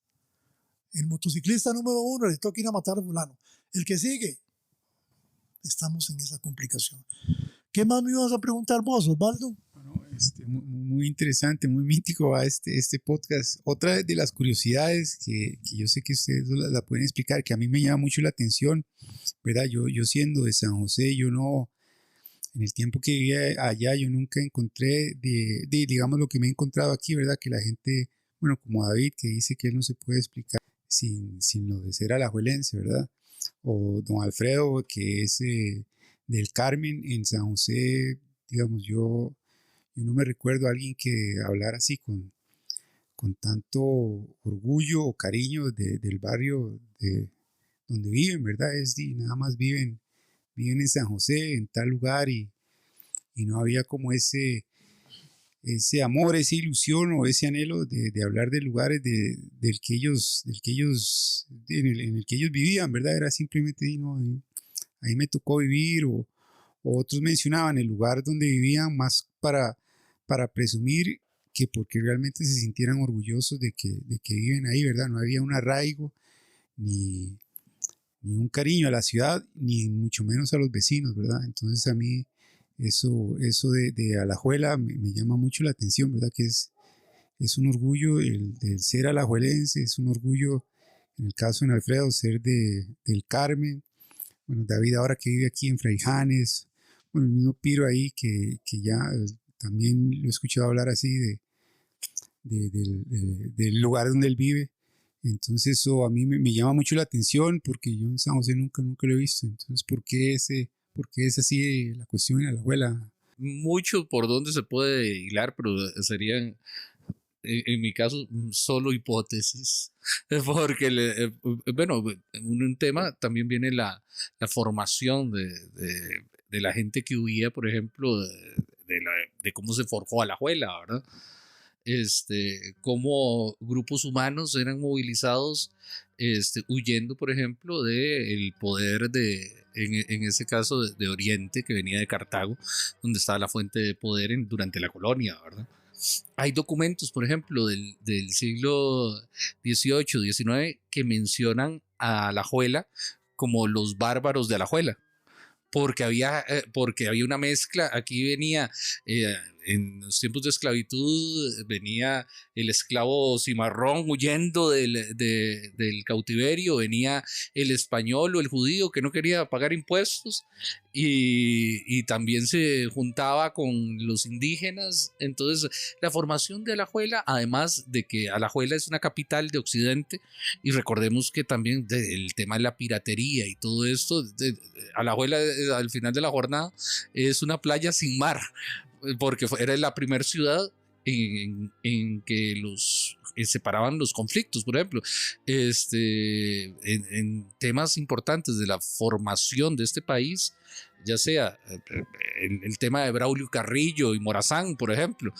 S2: El motociclista número 1 le toca ir a matar a fulano. El que sigue, estamos en esa complicación. ¿Qué más me ibas a preguntar vos, Osvaldo?
S3: Bueno, muy interesante, muy mítico va este podcast. Otra de las curiosidades que yo sé que ustedes la pueden explicar, que a mí me llama mucho la atención, ¿verdad? Yo siendo de San José, yo no, en el tiempo que vivía allá, yo nunca encontré, digamos, lo que me he encontrado aquí, ¿verdad? Que la gente, bueno, como David, que dice que él no se puede explicar sin lo de ser alajuelense, ¿verdad? O don Alfredo, que es del Carmen en San José, digamos, yo no me recuerdo a alguien que hablara así con tanto orgullo o cariño del barrio donde viven, ¿verdad? Nada más viven en San José, en tal lugar, y no había como ese amor, esa ilusión o ese anhelo de hablar de lugares en el que ellos vivían, ¿verdad? Era simplemente, ahí me tocó vivir, o otros mencionaban el lugar donde vivían más para presumir que porque realmente se sintieran orgullosos de que viven ahí, ¿verdad? No había un arraigo ni un cariño a la ciudad, ni mucho menos a los vecinos, ¿verdad? Entonces a mí eso de Alajuela me llama mucho la atención, ¿verdad? Que es un orgullo el ser alajuelense, es un orgullo, en el caso de Alfredo, ser del Carmen. Bueno, David ahora que vive aquí en Fraijanes, bueno, el mismo Piro ahí que ya también lo he escuchado hablar así del lugar donde él vive. Entonces eso a mí me llama mucho la atención, porque yo en San José nunca lo he visto. Entonces, ¿por qué es así la cuestión en Alajuela?
S1: Mucho por donde se puede hilar, pero serían, en mi caso, solo hipótesis. Porque, bueno, un tema también viene la formación de la gente que huía, por ejemplo, de cómo se forjó Alajuela, ¿verdad? Cómo grupos humanos eran movilizados huyendo, por ejemplo, del poder en ese caso, de Oriente, que venía de Cartago, donde estaba la fuente de poder durante la colonia, ¿verdad? Hay documentos, por ejemplo, del siglo XVIII, XIX, que mencionan a Alajuela como los bárbaros de Alajuela. Porque había una mezcla, aquí venía en los tiempos de esclavitud venía el esclavo cimarrón huyendo del cautiverio, venía el español o el judío que no quería pagar impuestos y también se juntaba con los indígenas. Entonces la formación de Alajuela, además de que Alajuela es una capital de Occidente, y recordemos que también el tema de la piratería y todo esto, Alajuela al final de la jornada es una playa sin mar, porque era la primera ciudad en que los separaban los conflictos, por ejemplo, en temas importantes de la formación de este país, ya sea el tema de Braulio Carrillo y Morazán, por ejemplo.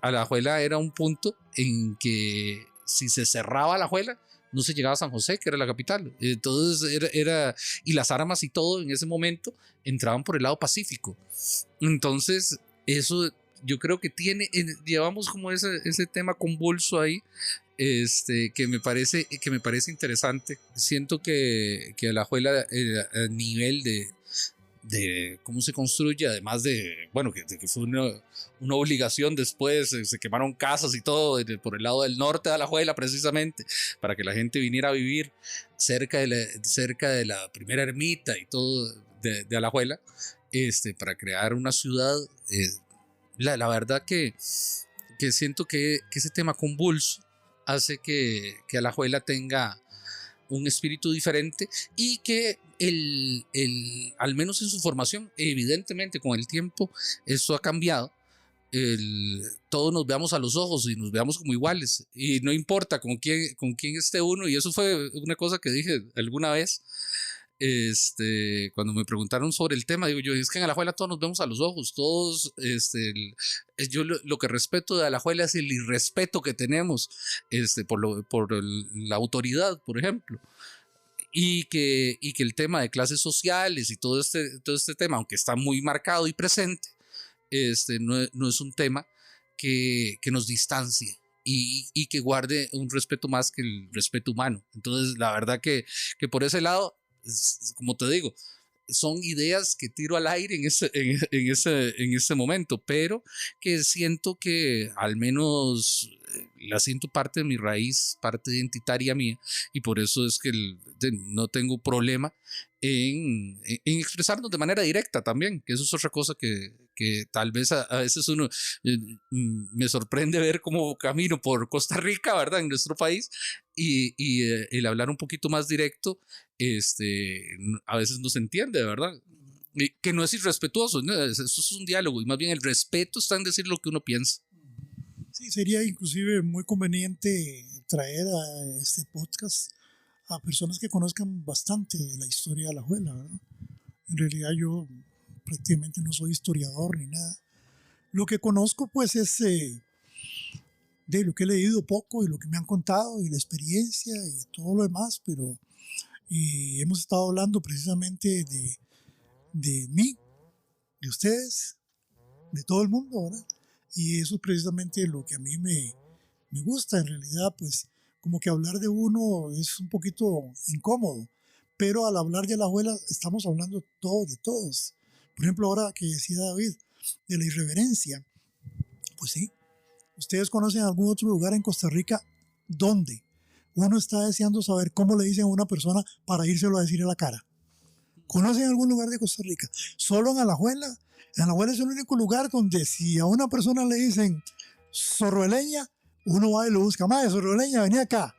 S1: Alajuela era un punto en que si se cerraba Alajuela, no se llegaba a San José, que era la capital. Entonces y las armas y todo en ese momento entraban por el lado pacífico. Entonces, eso yo creo que llevamos como ese tema convulso ahí, que me parece interesante. Siento que Alajuela, a nivel de cómo se construye, además de, bueno, que fue una obligación después, se quemaron casas y todo por el lado del norte de Alajuela precisamente, para que la gente viniera a vivir cerca de la primera ermita y todo de Alajuela, para crear una ciudad. La verdad que siento que ese tema convulso hace que Alajuela tenga un espíritu diferente y que al menos en su formación, evidentemente con el tiempo esto ha cambiado. Todos nos veamos a los ojos y nos veamos como iguales y no importa con quién esté uno, y eso fue una cosa que dije alguna vez, cuando me preguntaron sobre el tema. Digo yo, es que en Alajuela todos nos vemos a los ojos, todos, yo lo que respeto de Alajuela es el irrespeto que tenemos por la autoridad, por ejemplo, y que el tema de clases sociales y todo este tema, aunque está muy marcado y presente, no es un tema que nos distancie y que guarde un respeto más que el respeto humano. Entonces la verdad que por ese lado, como te digo, son ideas que tiro al aire en ese momento, pero que siento que al menos la siento parte de mi raíz, parte identitaria mía, y por eso es que no tengo problema en expresarnos de manera directa también, que eso es otra cosa que tal vez a veces uno me sorprende ver cómo camino por Costa Rica, ¿verdad? En nuestro país, y el hablar un poquito más directo, a veces no se entiende, ¿verdad? Y que no es irrespetuoso, ¿no? Eso es un diálogo, y más bien el respeto está en decir lo que uno piensa.
S2: Sí, sería inclusive muy conveniente traer a este podcast a personas que conozcan bastante la historia de Alajuela, ¿verdad? En realidad yo prácticamente no soy historiador ni nada. Lo que conozco pues es de lo que he leído poco y lo que me han contado y la experiencia y todo lo demás, pero hemos estado hablando precisamente de mí, de ustedes, de todo el mundo, ¿verdad? Y eso es precisamente lo que a mí me gusta. En realidad, pues como que hablar de uno es un poquito incómodo, pero al hablar de Alajuela estamos hablando todos de todos. Por ejemplo, ahora que decía David de la irreverencia, pues sí, ustedes conocen algún otro lugar en Costa Rica donde uno está deseando saber cómo le dicen a una persona para írselo a decir a la cara. ¿Conocen algún lugar de Costa Rica? Solo en Alajuela. En Alajuela es el único lugar donde si a una persona le dicen zorroeleña, uno va y lo busca. Madre, zorroeleña, venía acá.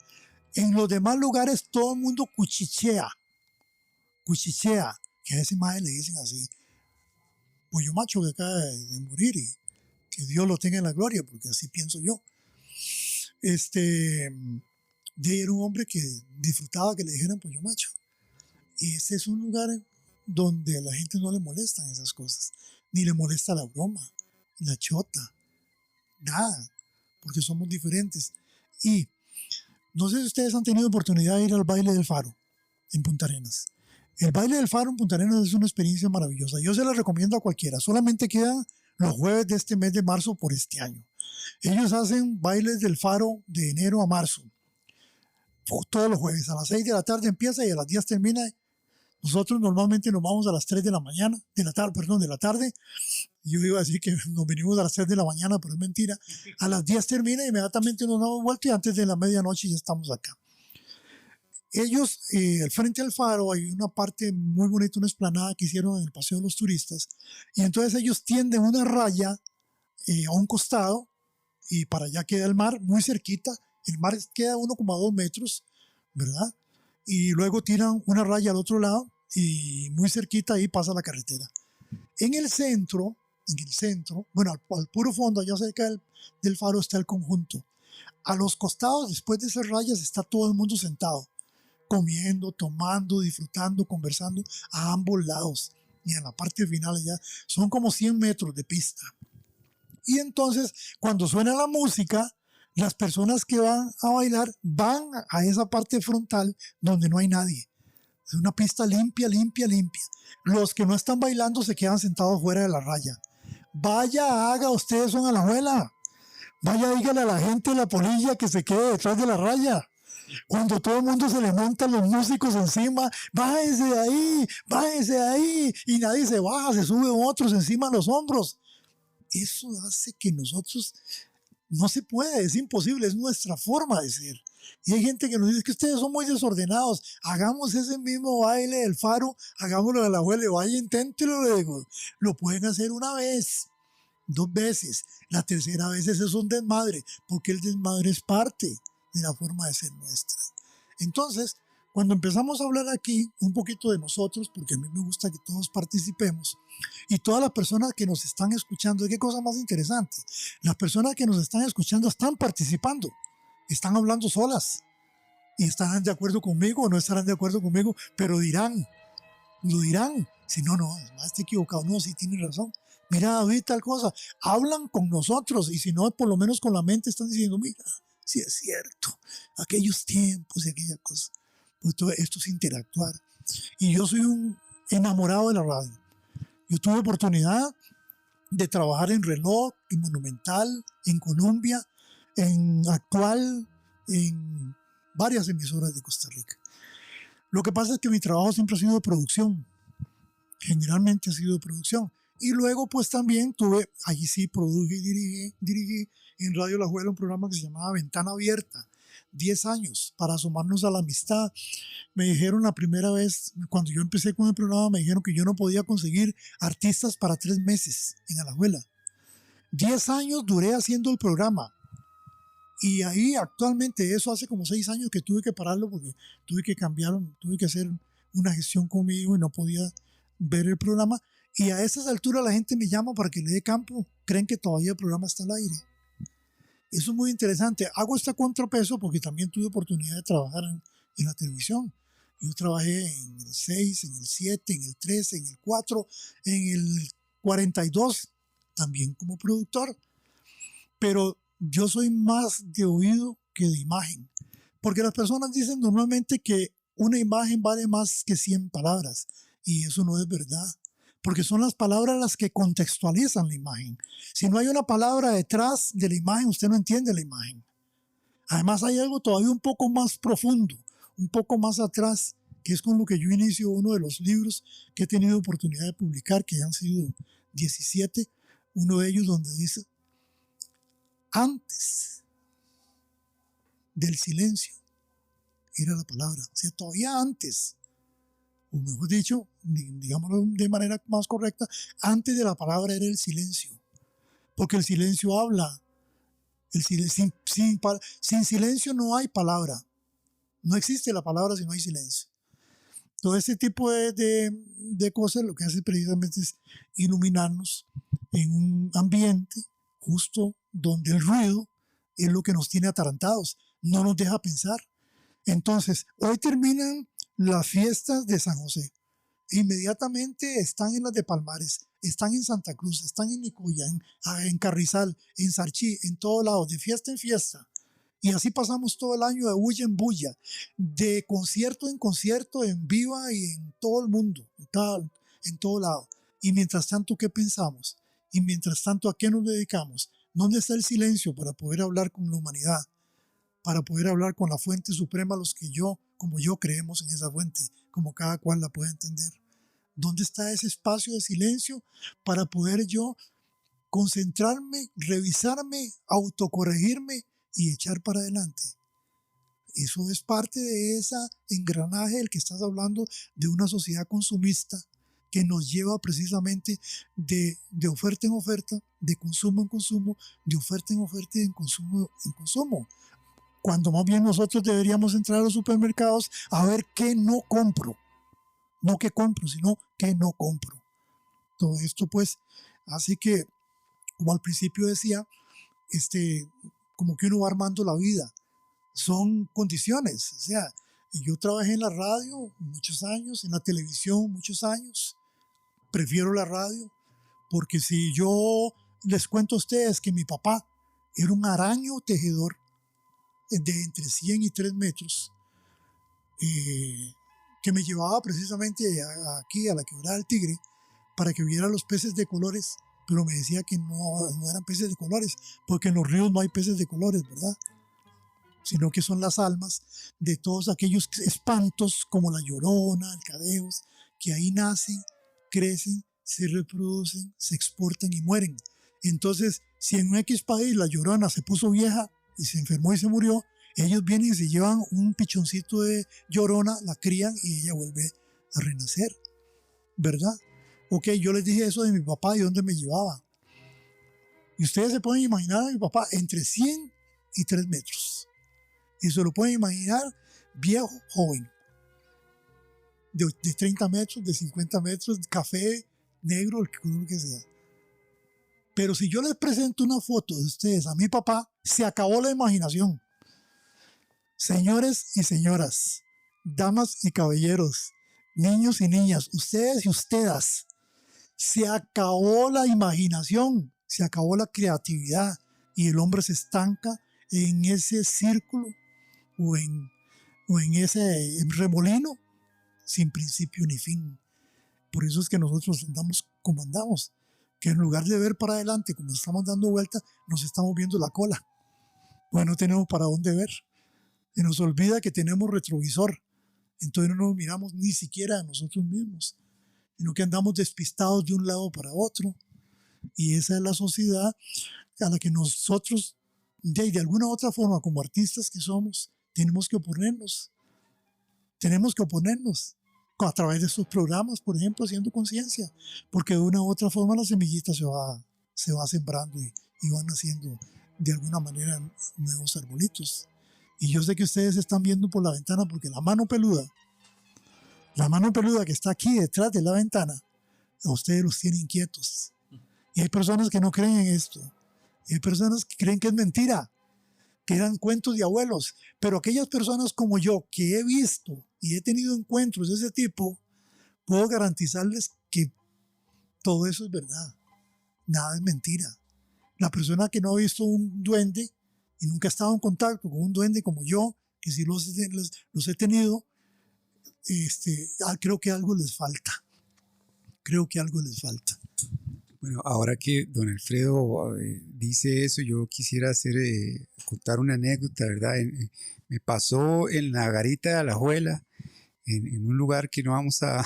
S2: En los demás lugares todo el mundo cuchichea. Cuchichea. Que a ese madre le dicen así. Pollo Macho, que acaba de morir, y que Dios lo tenga en la gloria, porque así pienso yo. Era un hombre que disfrutaba que le dijeran Pollo Macho. Y ese es un lugar donde a la gente no le molestan esas cosas, ni le molesta la broma, la chota, nada, porque somos diferentes. Y no sé si ustedes han tenido oportunidad de ir al baile del Faro en Punta Arenas. El baile del Faro en Punta Arenas es una experiencia maravillosa. Yo se la recomiendo a cualquiera. Solamente quedan los jueves de este mes de marzo por este año. Ellos hacen bailes del Faro de enero a marzo. Todos los jueves a las 6 de la tarde empieza y a las 10 termina. Nosotros normalmente nos vamos a las 3 de la mañana, de la tarde, Yo iba a decir que nos venimos a las 3 de la mañana, pero es mentira. A las 10 termina, inmediatamente nos damos vuelta y antes de la medianoche ya estamos acá. Ellos, al frente al faro, hay una parte muy bonita, una explanada que hicieron en el Paseo de los Turistas. Y entonces ellos tienden una raya a un costado y para allá queda el mar, muy cerquita. El mar queda a 1,2 metros, ¿verdad? Y luego tiran una raya al otro lado y muy cerquita ahí pasa la carretera. En el centro, bueno, al puro fondo, allá cerca del faro está el conjunto. A los costados, después de esas rayas, está todo el mundo sentado, comiendo, tomando, disfrutando, conversando a ambos lados. Y en la parte final ya son como 100 metros de pista. Y entonces, cuando suena la música, las personas que van a bailar van a esa parte frontal donde no hay nadie. Es una pista limpia, limpia, limpia. Los que no están bailando se quedan sentados fuera de la raya. Vaya, haga, ustedes son Alajuela. Vaya, dígale a la gente de la polilla que se quede detrás de la raya. Cuando todo el mundo se le montan los músicos encima, bájense de ahí, y nadie se baja, se suben otros encima de los hombros. Eso hace que nosotros, no se puede, es imposible, es nuestra forma de ser. Y hay gente que nos dice que ustedes son muy desordenados, hagamos ese mismo baile del faro, hagámoslo de la abuela, vaya, inténtelo, le digo. Lo pueden hacer una vez, 2 veces, la tercera vez es un desmadre, porque el desmadre es parte de la forma de ser nuestra. Entonces, cuando empezamos a hablar aquí un poquito de nosotros, porque a mí me gusta que todos participemos, y todas las personas que nos están escuchando, ¿qué cosa más interesante? Las personas que nos están escuchando están participando, están hablando solas, y estarán de acuerdo conmigo o no estarán de acuerdo conmigo, pero lo dirán, si no, está equivocado, no, sí tiene razón. Mira, David, tal cosa, hablan con nosotros, y si no, por lo menos con la mente están diciendo, mira, sí es cierto, aquellos tiempos y aquella cosa. Pues todo esto es interactuar. Y yo soy un enamorado de la radio. Yo tuve oportunidad de trabajar en Reloj, en Monumental, en Colombia, en Actual, en varias emisoras de Costa Rica. Lo que pasa es que mi trabajo siempre ha sido de producción. Generalmente ha sido de producción. Y luego pues también allí sí produje y dirigí en Radio La Juela un programa que se llamaba Ventana Abierta. 10 años para asomarnos a la amistad. Me dijeron la primera vez, cuando yo empecé con el programa, me dijeron que yo no podía conseguir artistas para 3 meses en Alajuela. 10 años duré haciendo el programa. Y ahí actualmente, eso hace como 6 años que tuve que pararlo porque tuve que hacer una gestión conmigo y no podía ver el programa. Y a esas alturas la gente me llama para que le dé campo. Creen que todavía el programa está al aire. Eso es muy interesante. Hago este contrapeso porque también tuve oportunidad de trabajar en la televisión. Yo trabajé en el 6, en el 7, en el 13, en el 4, en el 42, también como productor. Pero yo soy más de oído que de imagen. Porque las personas dicen normalmente que una imagen vale más que 100 palabras. Y eso no es verdad. Porque son las palabras las que contextualizan la imagen. Si no hay una palabra detrás de la imagen, usted no entiende la imagen. Además hay algo todavía un poco más profundo, un poco más atrás, que es con lo que yo inicio uno de los libros que he tenido oportunidad de publicar, que han sido 17, uno de ellos donde dice, antes del silencio era la palabra, o sea, todavía antes, o mejor dicho, digámoslo de manera más correcta, antes de la palabra era el silencio, porque el silencio habla, sin silencio no hay palabra, no existe la palabra si no hay silencio. Todo este tipo de cosas lo que hace precisamente es iluminarnos en un ambiente justo donde el ruido es lo que nos tiene atarantados, no nos deja pensar. Entonces, hoy terminan las fiestas de San José. Inmediatamente están en las de Palmares, están en Santa Cruz, están en Nicoya, en Carrizal, en Sarchí, en todos lados, de fiesta en fiesta. Y así pasamos todo el año de bulla en bulla, de concierto en concierto, en viva y en todo el mundo, en todo lado. Y mientras tanto, ¿qué pensamos? Y mientras tanto, ¿a qué nos dedicamos? ¿Dónde está el silencio para poder hablar con la humanidad? Para poder hablar con la fuente suprema, los que como yo creemos en esa fuente, como cada cual la puede entender. ¿Dónde está ese espacio de silencio para poder yo concentrarme, revisarme, autocorregirme y echar para adelante. Eso es parte de ese engranaje del que estás hablando, de una sociedad consumista que nos lleva precisamente de oferta en oferta, de consumo en consumo, de oferta en oferta y de consumo en consumo. Cuando más bien nosotros deberíamos entrar a los supermercados a ver qué no compro. No qué compro, sino qué no compro. Todo esto pues hace que, como al principio decía, como que uno va armando la vida. Son condiciones. O sea, yo trabajé en la radio muchos años, en la televisión muchos años. Prefiero la radio porque si yo les cuento a ustedes que mi papá era un araño tejedor de entre 100 y 3 metros, que me llevaba precisamente aquí a la Quebrada del Tigre para que viera los peces de colores, pero me decía que no eran peces de colores, porque en los ríos no hay peces de colores, ¿verdad? Sino que son las almas de todos aquellos espantos como la Llorona, el Cadeos, que ahí nacen, crecen, se reproducen, se exportan y mueren. Entonces, si en un X país la Llorona se puso vieja y se enfermó y se murió, ellos vienen y se llevan un pichoncito de Llorona, la crían y ella vuelve a renacer, ¿verdad? Ok, yo les dije eso de mi papá y dónde me llevaba. Y ustedes se pueden imaginar a mi papá entre 100 y 3 metros. Y se lo pueden imaginar viejo, joven, de 30 metros, de 50 metros, café, negro, el color que sea. Pero si yo les presento una foto de ustedes a mi papá, se acabó la imaginación. Señores y señoras, damas y caballeros, niños y niñas, ustedes y ustedes, se acabó la imaginación, se acabó la creatividad y el hombre se estanca en ese círculo o en ese remolino sin principio ni fin. Por eso es que nosotros andamos como andamos, que en lugar de ver para adelante como estamos dando vuelta, nos estamos viendo la cola, pues no tenemos para dónde ver. Se nos olvida que tenemos retrovisor, entonces no nos miramos ni siquiera a nosotros mismos, sino que andamos despistados de un lado para otro. Y esa es la sociedad a la que nosotros, de alguna u otra forma, como artistas que somos, tenemos que oponernos. Tenemos que oponernos a través de estos programas, por ejemplo, haciendo conciencia, porque de una u otra forma la semillita se va sembrando y van haciendo de alguna manera nuevos arbolitos. Y yo sé que ustedes están viendo por la ventana porque la mano peluda que está aquí detrás de la ventana, a ustedes los tiene inquietos. Y hay personas que no creen en esto. Y hay personas que creen que es mentira, que eran cuentos de abuelos. Pero aquellas personas como yo, que he visto y he tenido encuentros de ese tipo, puedo garantizarles que todo eso es verdad. Nada es mentira. La persona que no ha visto un duende y nunca ha estado en contacto con un duende como yo, que sí los he tenido, creo que algo les falta.
S3: Bueno, ahora que don Alfredo dice eso, yo quisiera contar una anécdota, ¿verdad? Me pasó en la garita de Alajuela, en un lugar que no vamos a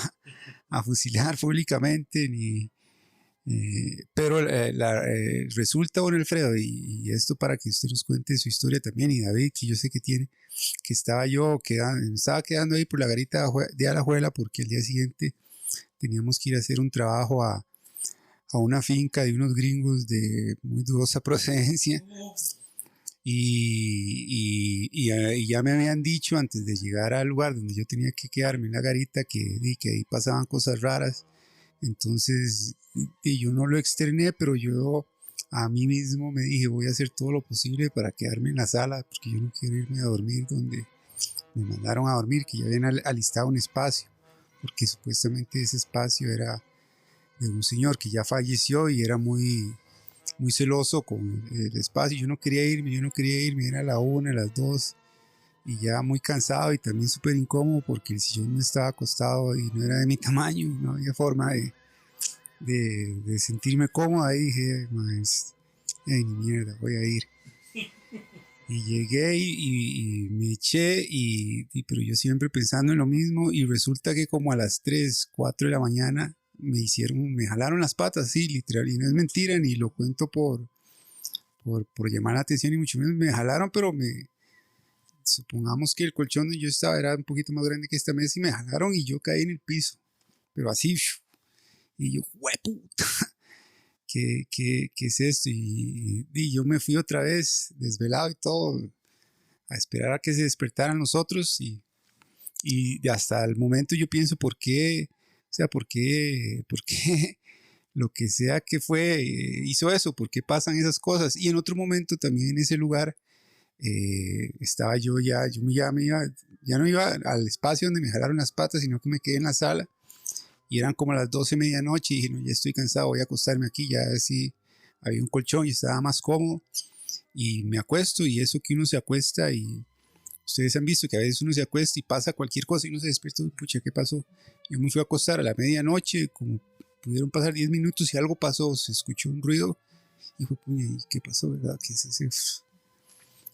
S3: fusilar públicamente, pero resulta, don Alfredo, y esto para que usted nos cuente su historia también, y David, que yo sé que tiene, que me estaba quedando ahí por la garita de Alajuela porque el día siguiente teníamos que ir a hacer un trabajo a una finca de unos gringos de muy dudosa procedencia y ya me habían dicho antes de llegar al lugar donde yo tenía que quedarme en la garita que ahí pasaban cosas raras. Entonces yo no lo externé, pero yo a mí mismo me dije voy a hacer todo lo posible para quedarme en la sala porque yo no quiero irme a dormir donde me mandaron a dormir, que ya habían alistado un espacio porque supuestamente ese espacio era de un señor que ya falleció y era muy, muy celoso con el espacio. Yo no quería irme, era la 1, las 2 y ya muy cansado y también súper incómodo porque el sillón no estaba acostado y no era de mi tamaño, no había forma de sentirme cómodo. Ahí dije, ni mierda, voy a ir. Y llegué y me eché, pero yo siempre pensando en lo mismo y resulta que como a las 3, 4 de la mañana me jalaron las patas, sí, literal, y no es mentira, ni lo cuento por llamar la atención, y mucho menos me jalaron, pero supongamos que el colchón donde yo estaba era un poquito más grande que esta mesa, y me jalaron y yo caí en el piso, pero así, y yo, ¡hueputa! ¿Qué es esto? Y yo me fui otra vez, desvelado y todo, a esperar a que se despertaran los otros, y hasta el momento yo pienso por qué, o sea, por qué lo que sea que fue, hizo eso, por qué pasan esas cosas. Y en otro momento también en ese lugar estaba yo ya no iba al espacio donde me jalaron las patas, sino que me quedé en la sala, y eran como las 12 medianoche, y dije, no, ya estoy cansado, voy a acostarme aquí, ya así había un colchón y estaba más cómodo, y me acuesto, y eso que uno se acuesta, y ustedes han visto que a veces uno se acuesta y pasa cualquier cosa y uno se despierta, pucha, ¿qué pasó? Yo me fui a acostar a la medianoche, como pudieron pasar 10 minutos y algo pasó, se escuchó un ruido, y fue, puña, ¿y qué pasó, verdad? ¿Qué es ese?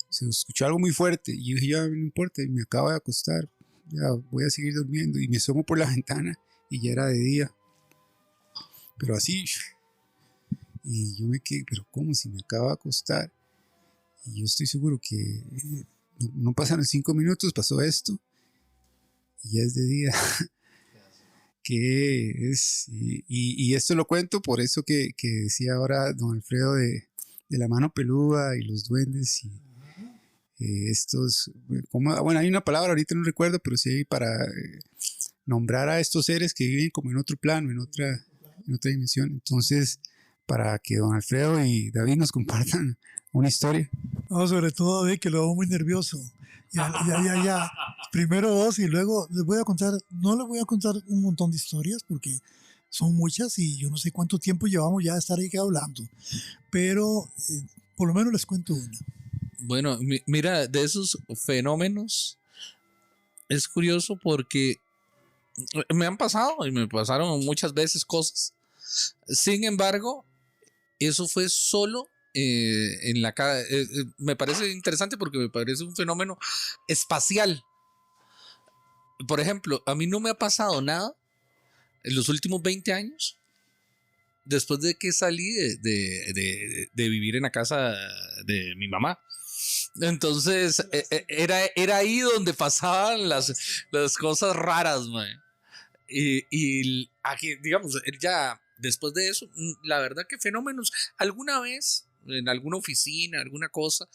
S3: Se escuchó algo muy fuerte, y yo dije, ya no importa, y me acabo de acostar, ya voy a seguir durmiendo, y me asomo por la ventana, y ya era de día, pero así, y yo me quedé, pero ¿cómo? Si me acabo de acostar, y yo estoy seguro que no pasaron 5 minutos, pasó esto, y ya es de día. Que es, y esto lo cuento por eso que decía ahora don Alfredo de la mano peluda y los duendes, y estos, bueno, hay una palabra, ahorita no recuerdo, pero sí hay para nombrar a estos seres que viven como en otro plano, en otra dimensión. Entonces, para que don Alfredo y David nos compartan una historia.
S2: No, sobre todo David, que lo hago muy nervioso. Ya. Primero vos y luego les voy a contar, no les voy a contar un montón de historias porque son muchas y yo no sé cuánto tiempo llevamos ya de estar aquí hablando, pero por lo menos les cuento una.
S1: Bueno, mira, de esos fenómenos es curioso porque me han pasado y me pasaron muchas veces cosas. Sin embargo, eso fue solo en la casa. Me parece interesante porque me parece un fenómeno espacial. Por ejemplo, a mí no me ha pasado nada en los últimos 20 años después de que salí de vivir en la casa de mi mamá. Entonces, era ahí donde pasaban las cosas raras, man. Y aquí, digamos, ya después de eso, la verdad que fenómenos, alguna vez en alguna oficina, alguna cosa,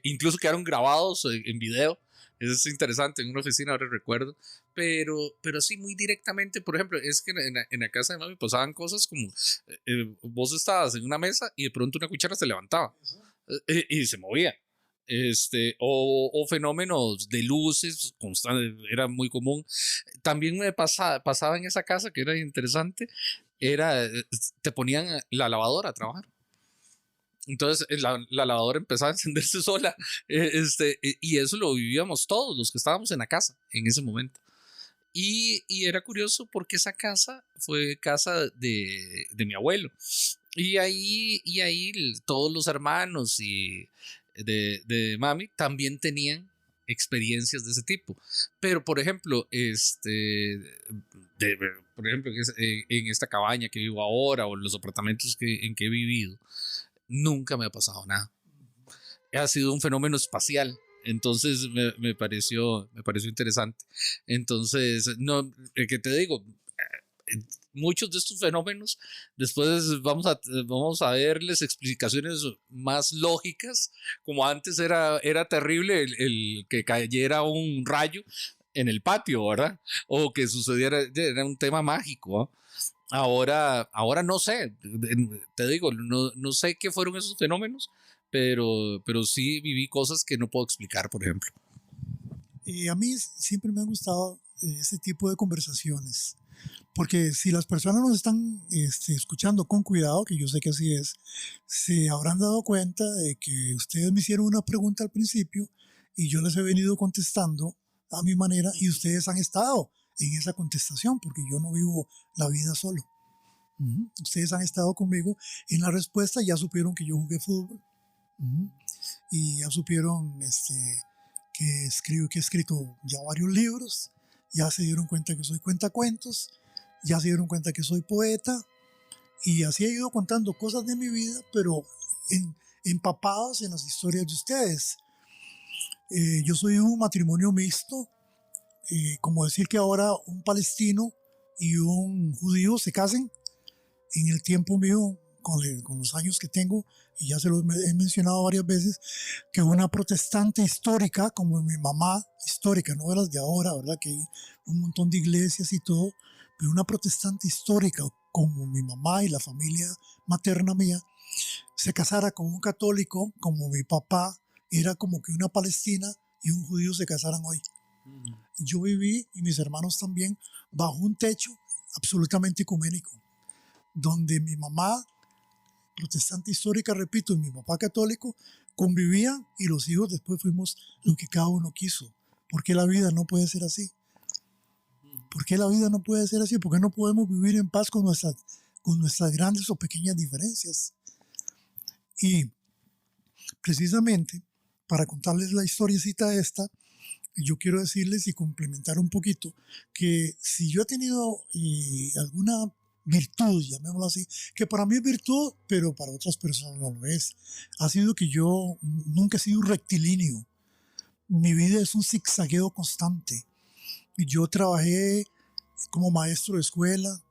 S1: incluso quedaron grabados en video. Eso es interesante, en una oficina, ahora recuerdo. Pero sí, muy directamente, por ejemplo, es que en la casa de mami pasaban cosas como vos estabas en una mesa y de pronto una cuchara se levantaba y se movía. O fenómenos de luces constantes, era muy común. También me pasaba en esa casa, que era interesante, te ponían la lavadora a trabajar. Entonces la lavadora empezaba a encenderse sola, y eso lo vivíamos todos los que estábamos en la casa en ese momento. Y era curioso porque esa casa fue casa de mi abuelo. Y ahí todos los hermanos de mami también tenían experiencias de ese tipo. Pero, por ejemplo, en esta cabaña que vivo ahora o en los apartamentos en que he vivido, nunca me ha pasado nada. Ha sido un fenómeno espacial. Entonces me pareció interesante. Entonces, no, que te digo, muchos de estos fenómenos después vamos a verles explicaciones más lógicas, como antes era terrible el que cayera un rayo en el patio, ¿verdad? O que sucediera, era un tema mágico, ¿eh? Ahora no sé, te digo, no sé qué fueron esos fenómenos, pero sí viví cosas que no puedo explicar, por ejemplo.
S2: A mí siempre me ha gustado ese tipo de conversaciones, porque si las personas nos están escuchando con cuidado, que yo sé que así es, se habrán dado cuenta de que ustedes me hicieron una pregunta al principio y yo les he venido contestando a mi manera y ustedes han estado en esa contestación, porque yo no vivo la vida solo. Ustedes han estado conmigo en la respuesta, ya supieron que yo jugué fútbol. Y ya supieron que he escrito ya varios libros, ya se dieron cuenta que soy cuentacuentos, ya se dieron cuenta que soy poeta y así he ido contando cosas de mi vida, pero empapados en las historias de ustedes. Yo soy un matrimonio mixto, como decir que ahora un palestino y un judío se casen. En el tiempo mío, con los años que tengo, y ya se los he mencionado varias veces, que una protestante histórica, como mi mamá, histórica, no de las de ahora, ¿verdad? Que hay un montón de iglesias y todo, pero una protestante histórica, como mi mamá y la familia materna mía, se casara con un católico, como mi papá, era como que una palestina y un judío se casaran hoy. Yo viví, y mis hermanos también, bajo un techo absolutamente ecuménico, donde mi mamá, protestante histórica, repito, y mi papá católico, convivían y los hijos después fuimos lo que cada uno quiso. ¿Por qué la vida no puede ser así? ¿Por qué la vida no puede ser así? ¿Por qué no podemos vivir en paz con nuestras grandes o pequeñas diferencias? Y precisamente, para contarles la historiecita esta, yo quiero decirles y complementar un poquito que si yo he tenido alguna virtud, llamémoslo así, que para mí es virtud, pero para otras personas no lo es, ha sido que yo nunca he sido rectilíneo. Mi vida es un zigzagueo constante. Yo trabajé como maestro de escuela,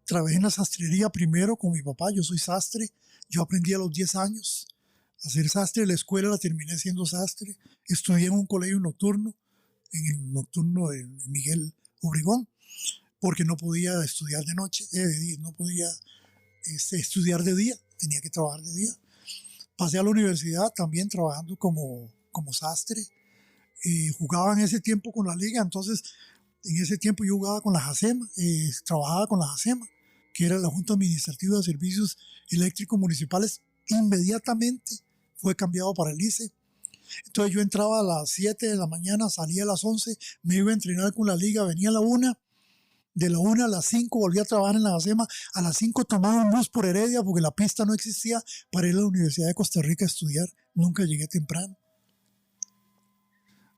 S2: trabajé en la sastrería primero con mi papá, yo soy sastre, yo aprendí a los 10 años a ser sastre, la escuela la terminé siendo sastre, estudié en un colegio nocturno, en el nocturno de Miguel Obregón, porque no podía estudiar de noche, no podía estudiar de día, tenía que trabajar de día. Pasé a la universidad también trabajando como sastre, jugaba en ese tiempo con la liga, entonces en ese tiempo yo jugaba con la JACEMA, trabajaba con la JACEMA, que era la Junta Administrativa de Servicios Eléctricos Municipales, inmediatamente fue cambiado para el ICE. Entonces yo entraba a las 7 de la mañana, salía a las 11, me iba a entrenar con la liga, venía a la 1, de la 1 a las 5 volví a trabajar en la JACEMA, a las 5 tomaba un bus por Heredia porque la pista no existía para ir a la Universidad de Costa Rica a estudiar, nunca llegué temprano.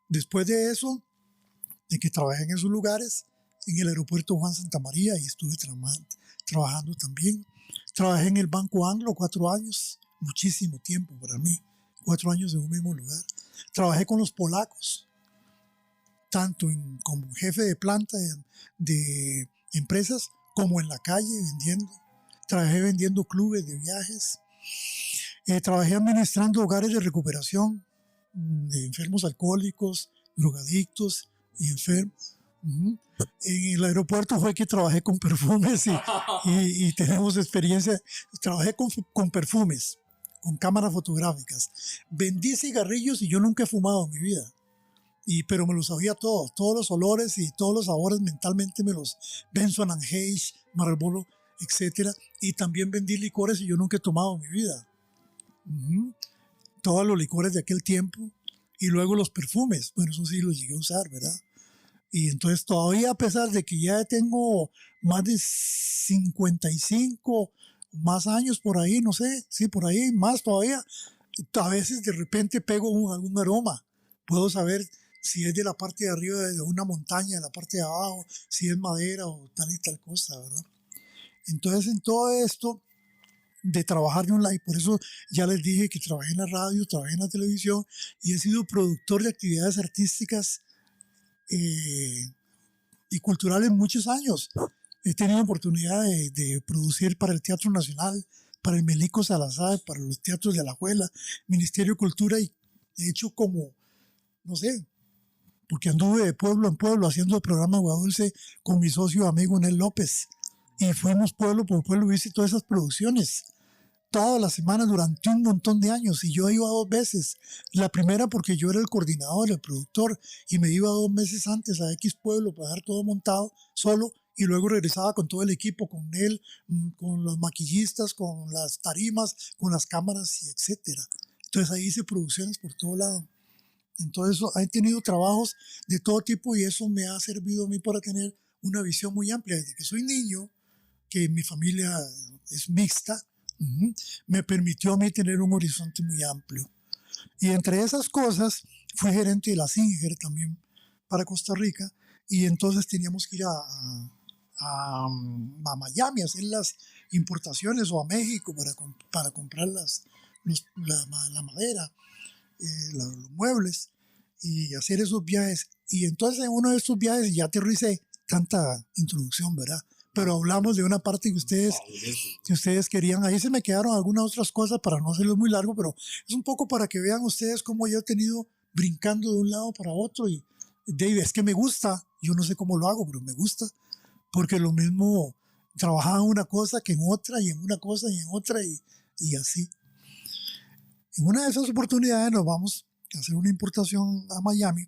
S2: Después de eso, de que trabajé en esos lugares, en el aeropuerto Juan Santa María, y estuve trabajando también. Trabajé en el Banco Anglo 4 años, muchísimo tiempo para mí, 4 años en un mismo lugar. Trabajé con los polacos, tanto como jefe de planta de empresas, como en la calle vendiendo. Trabajé vendiendo clubes de viajes. Trabajé administrando hogares de recuperación de enfermos alcohólicos, drogadictos y enfermos. En el aeropuerto fue que trabajé con perfumes y tenemos experiencia. Trabajé con perfumes, con cámaras fotográficas. Vendí cigarrillos y yo nunca he fumado en mi vida. Pero me los sabía todos los olores y todos los sabores mentalmente me los Benson & Hedge, Marlboro, etc. Y también vendí licores y yo nunca he tomado en mi vida. Todos los licores de aquel tiempo y luego los perfumes. Bueno, eso sí los llegué a usar, ¿verdad? Y entonces todavía, a pesar de que ya tengo más de 55 más años por ahí, no sé, sí, por ahí, más todavía, a veces de repente pego algún aroma. Puedo saber si es de la parte de arriba de una montaña, de la parte de abajo, si es madera o tal y tal cosa, ¿verdad? Entonces, en todo esto de trabajar de un lado, y por eso ya les dije que trabajé en la radio, trabajé en la televisión y he sido productor de actividades artísticas y culturales muchos años. He tenido oportunidad de producir para el Teatro Nacional, para el Melico Salazar, para los teatros de Alajuela, Ministerio de Cultura, y de hecho como, no sé, porque anduve de pueblo en pueblo haciendo el programa Agua Dulce con mi socio amigo Nel López, y fuimos pueblo por pueblo, hice todas esas producciones todas las semanas durante un montón de años, y yo iba 2 veces. La primera porque yo era el coordinador, el productor, y me iba 2 meses antes a X pueblo para dejar todo montado solo, y luego regresaba con todo el equipo, con él, con los maquillistas, con las tarimas, con las cámaras y etcétera. Entonces ahí hice producciones por todo lado. Entonces he tenido trabajos de todo tipo y eso me ha servido a mí para tener una visión muy amplia. Desde que soy niño, que mi familia es mixta, me permitió a mí tener un horizonte muy amplio. Y entre esas cosas, fui gerente de la Singer también para Costa Rica, y entonces teníamos que ir a a Miami a hacer las importaciones o a México para comprar la madera, los muebles y hacer esos viajes. Y entonces en uno de estos viajes, ya aterricé, tanta introducción, ¿verdad? Pero hablamos de una parte que ustedes querían. Ahí se me quedaron algunas otras cosas para no hacerlo muy largo, pero es un poco para que vean ustedes cómo yo he tenido brincando de un lado para otro. Y Dave, es que me gusta, yo no sé cómo lo hago, pero me gusta, porque lo mismo trabajaba en una cosa que en otra, y en una cosa y en otra, y así. En una de esas oportunidades nos vamos a hacer una importación a Miami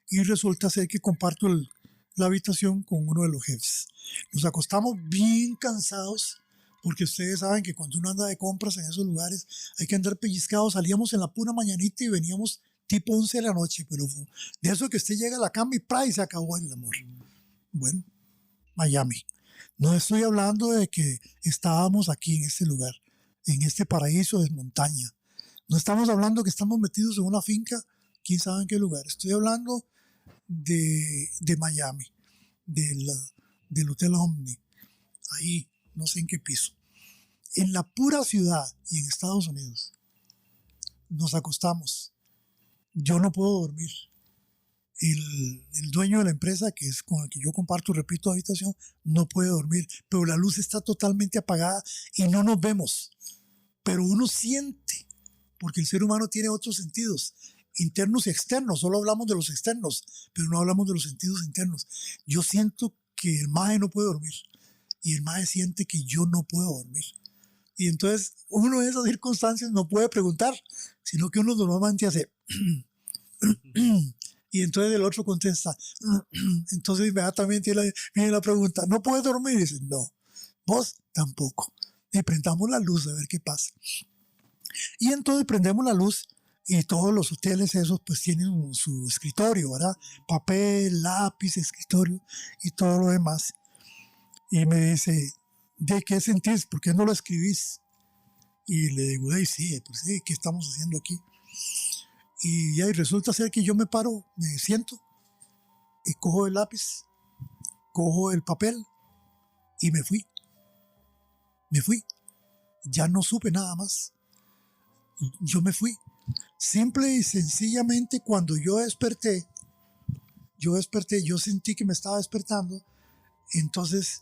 S2: y resulta ser que comparto la habitación con uno de los jefes. Nos acostamos bien cansados porque ustedes saben que cuando uno anda de compras en esos lugares hay que andar pellizcados. Salíamos en la pura mañanita y veníamos tipo 11 de la noche, pero de eso que usted llega a la cama y se acabó el amor. Bueno, Miami. No estoy hablando de que estábamos aquí en este lugar, en este paraíso de montaña. No estamos hablando que estamos metidos en una finca, quién sabe en qué lugar. Estoy hablando de Miami, del Hotel Omni, ahí, no sé en qué piso. En la pura ciudad y en Estados Unidos, nos acostamos. Yo no puedo dormir. El dueño de la empresa, que es con el que yo comparto, repito, habitación, no puede dormir, pero la luz está totalmente apagada y no nos vemos. Pero uno siente, porque el ser humano tiene otros sentidos, internos y externos. Solo hablamos de los externos, pero no hablamos de los sentidos internos. Yo siento que el maje no puede dormir y el maje siente que yo no puedo dormir. Y entonces uno en esas circunstancias no puede preguntar, sino que uno normalmente hace y entonces el otro contesta. Entonces inmediatamente viene la pregunta, ¿no puedes dormir? Y dice, no, vos tampoco. Y prendamos la luz a ver qué pasa. Y entonces prendemos la luz y todos los hoteles esos pues tienen su escritorio, ¿verdad? Papel, lápiz, escritorio y todo lo demás. Y me dice, ¿de qué sentís? ¿Por qué no lo escribís? Y le digo, sí, pues sí, ¿qué estamos haciendo aquí? Y resulta ser que yo me paro, me siento y cojo el lápiz, cojo el papel y me fui. Me fui. Ya no supe nada más. Yo me fui. Simple y sencillamente cuando yo desperté, yo sentí que me estaba despertando. Entonces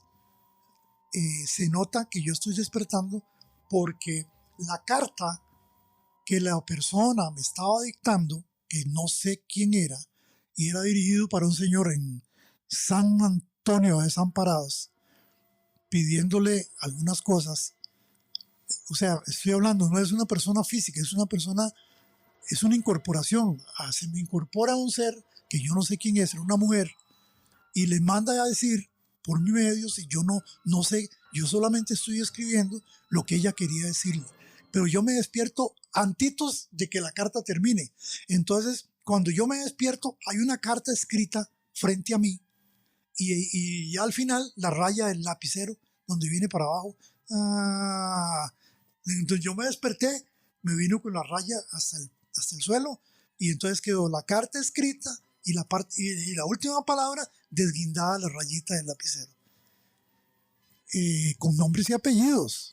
S2: se nota que yo estoy despertando porque la carta que la persona me estaba dictando, que no sé quién era, y era dirigido para un señor en San Antonio de Desamparados, pidiéndole algunas cosas. O sea, estoy hablando, no es una persona física, es una incorporación. Se me incorpora un ser que yo no sé quién es, era una mujer, y le manda a decir por mi medio, si yo no sé, yo solamente estoy escribiendo lo que ella quería decirle. Pero yo me despierto antitos de que la carta termine. Entonces, cuando yo me despierto, hay una carta escrita frente a mí y al final la raya del lapicero donde viene para abajo. Entonces yo me desperté, me vino con la raya hasta el suelo y entonces quedó la carta escrita y la última palabra desguindada la rayita del lapicero. Con nombres y apellidos.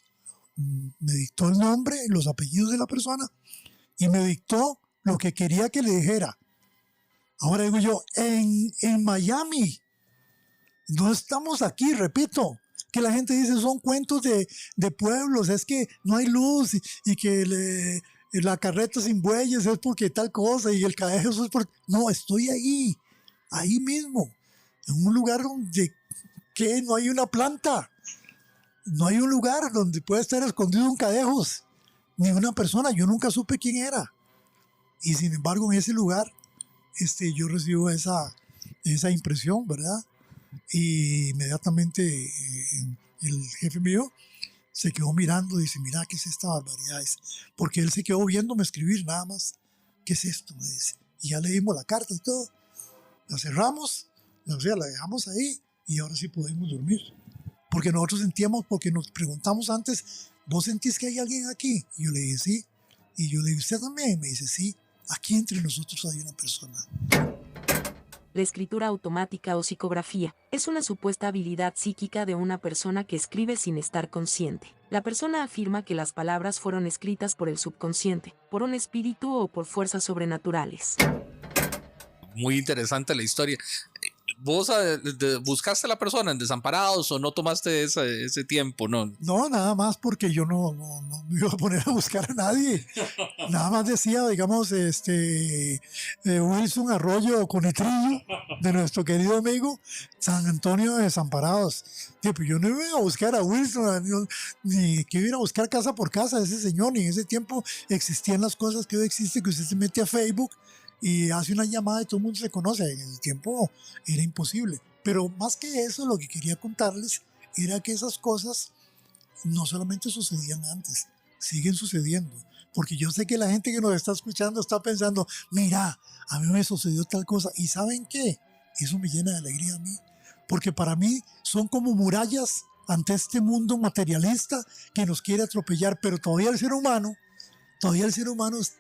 S2: Me dictó el nombre, los apellidos de la persona y me dictó lo que quería que le dijera. Ahora digo yo, en Miami, no estamos aquí, repito, que la gente dice son cuentos de pueblos, es que no hay luz y que la carreta sin bueyes es porque tal cosa y el cadejo es porque... No, estoy ahí mismo, en un lugar donde que no hay una planta. No hay un lugar donde pueda estar escondido un cadejos, ni una persona. Yo nunca supe quién era. Y sin embargo, en ese lugar, yo recibo esa impresión, ¿verdad? Y inmediatamente el jefe mío se quedó mirando y dice, mira, ¿qué es esta barbaridad? Porque él se quedó viéndome escribir nada más. ¿Qué es esto? Me dice. Y ya leímos la carta y todo. La cerramos, la dejamos ahí y ahora sí podemos dormir. Porque nosotros sentíamos, porque nos preguntamos antes, ¿vos sentís que hay alguien aquí? Y yo le dije, sí. Y yo le dije, ¿usted también? Y me dice, sí, aquí entre nosotros hay una persona.
S4: La escritura automática o psicografía es una supuesta habilidad psíquica de una persona que escribe sin estar consciente. La persona afirma que las palabras fueron escritas por el subconsciente, por un espíritu o por fuerzas sobrenaturales.
S1: Muy interesante la historia. ¿Vos buscaste a la persona en Desamparados o no tomaste ese tiempo? No.
S2: No, nada más porque yo no me iba a poner a buscar a nadie. Nada más decía, digamos, Wilson Arroyo Conetrillo, de nuestro querido amigo San Antonio de Desamparados. Tipo, yo no iba a buscar a Wilson, ni que iba a buscar casa por casa a ese señor, ni en ese tiempo existían las cosas que hoy existen, que usted se mete a Facebook y hace una llamada y todo el mundo se conoce. En el tiempo era imposible. Pero más que eso, lo que quería contarles era que esas cosas no solamente sucedían antes, siguen sucediendo. Porque yo sé que la gente que nos está escuchando está pensando, mira, a mí me sucedió tal cosa. ¿Y saben qué? Eso me llena de alegría a mí. Porque para mí son como murallas ante este mundo materialista que nos quiere atropellar. Pero todavía el ser humano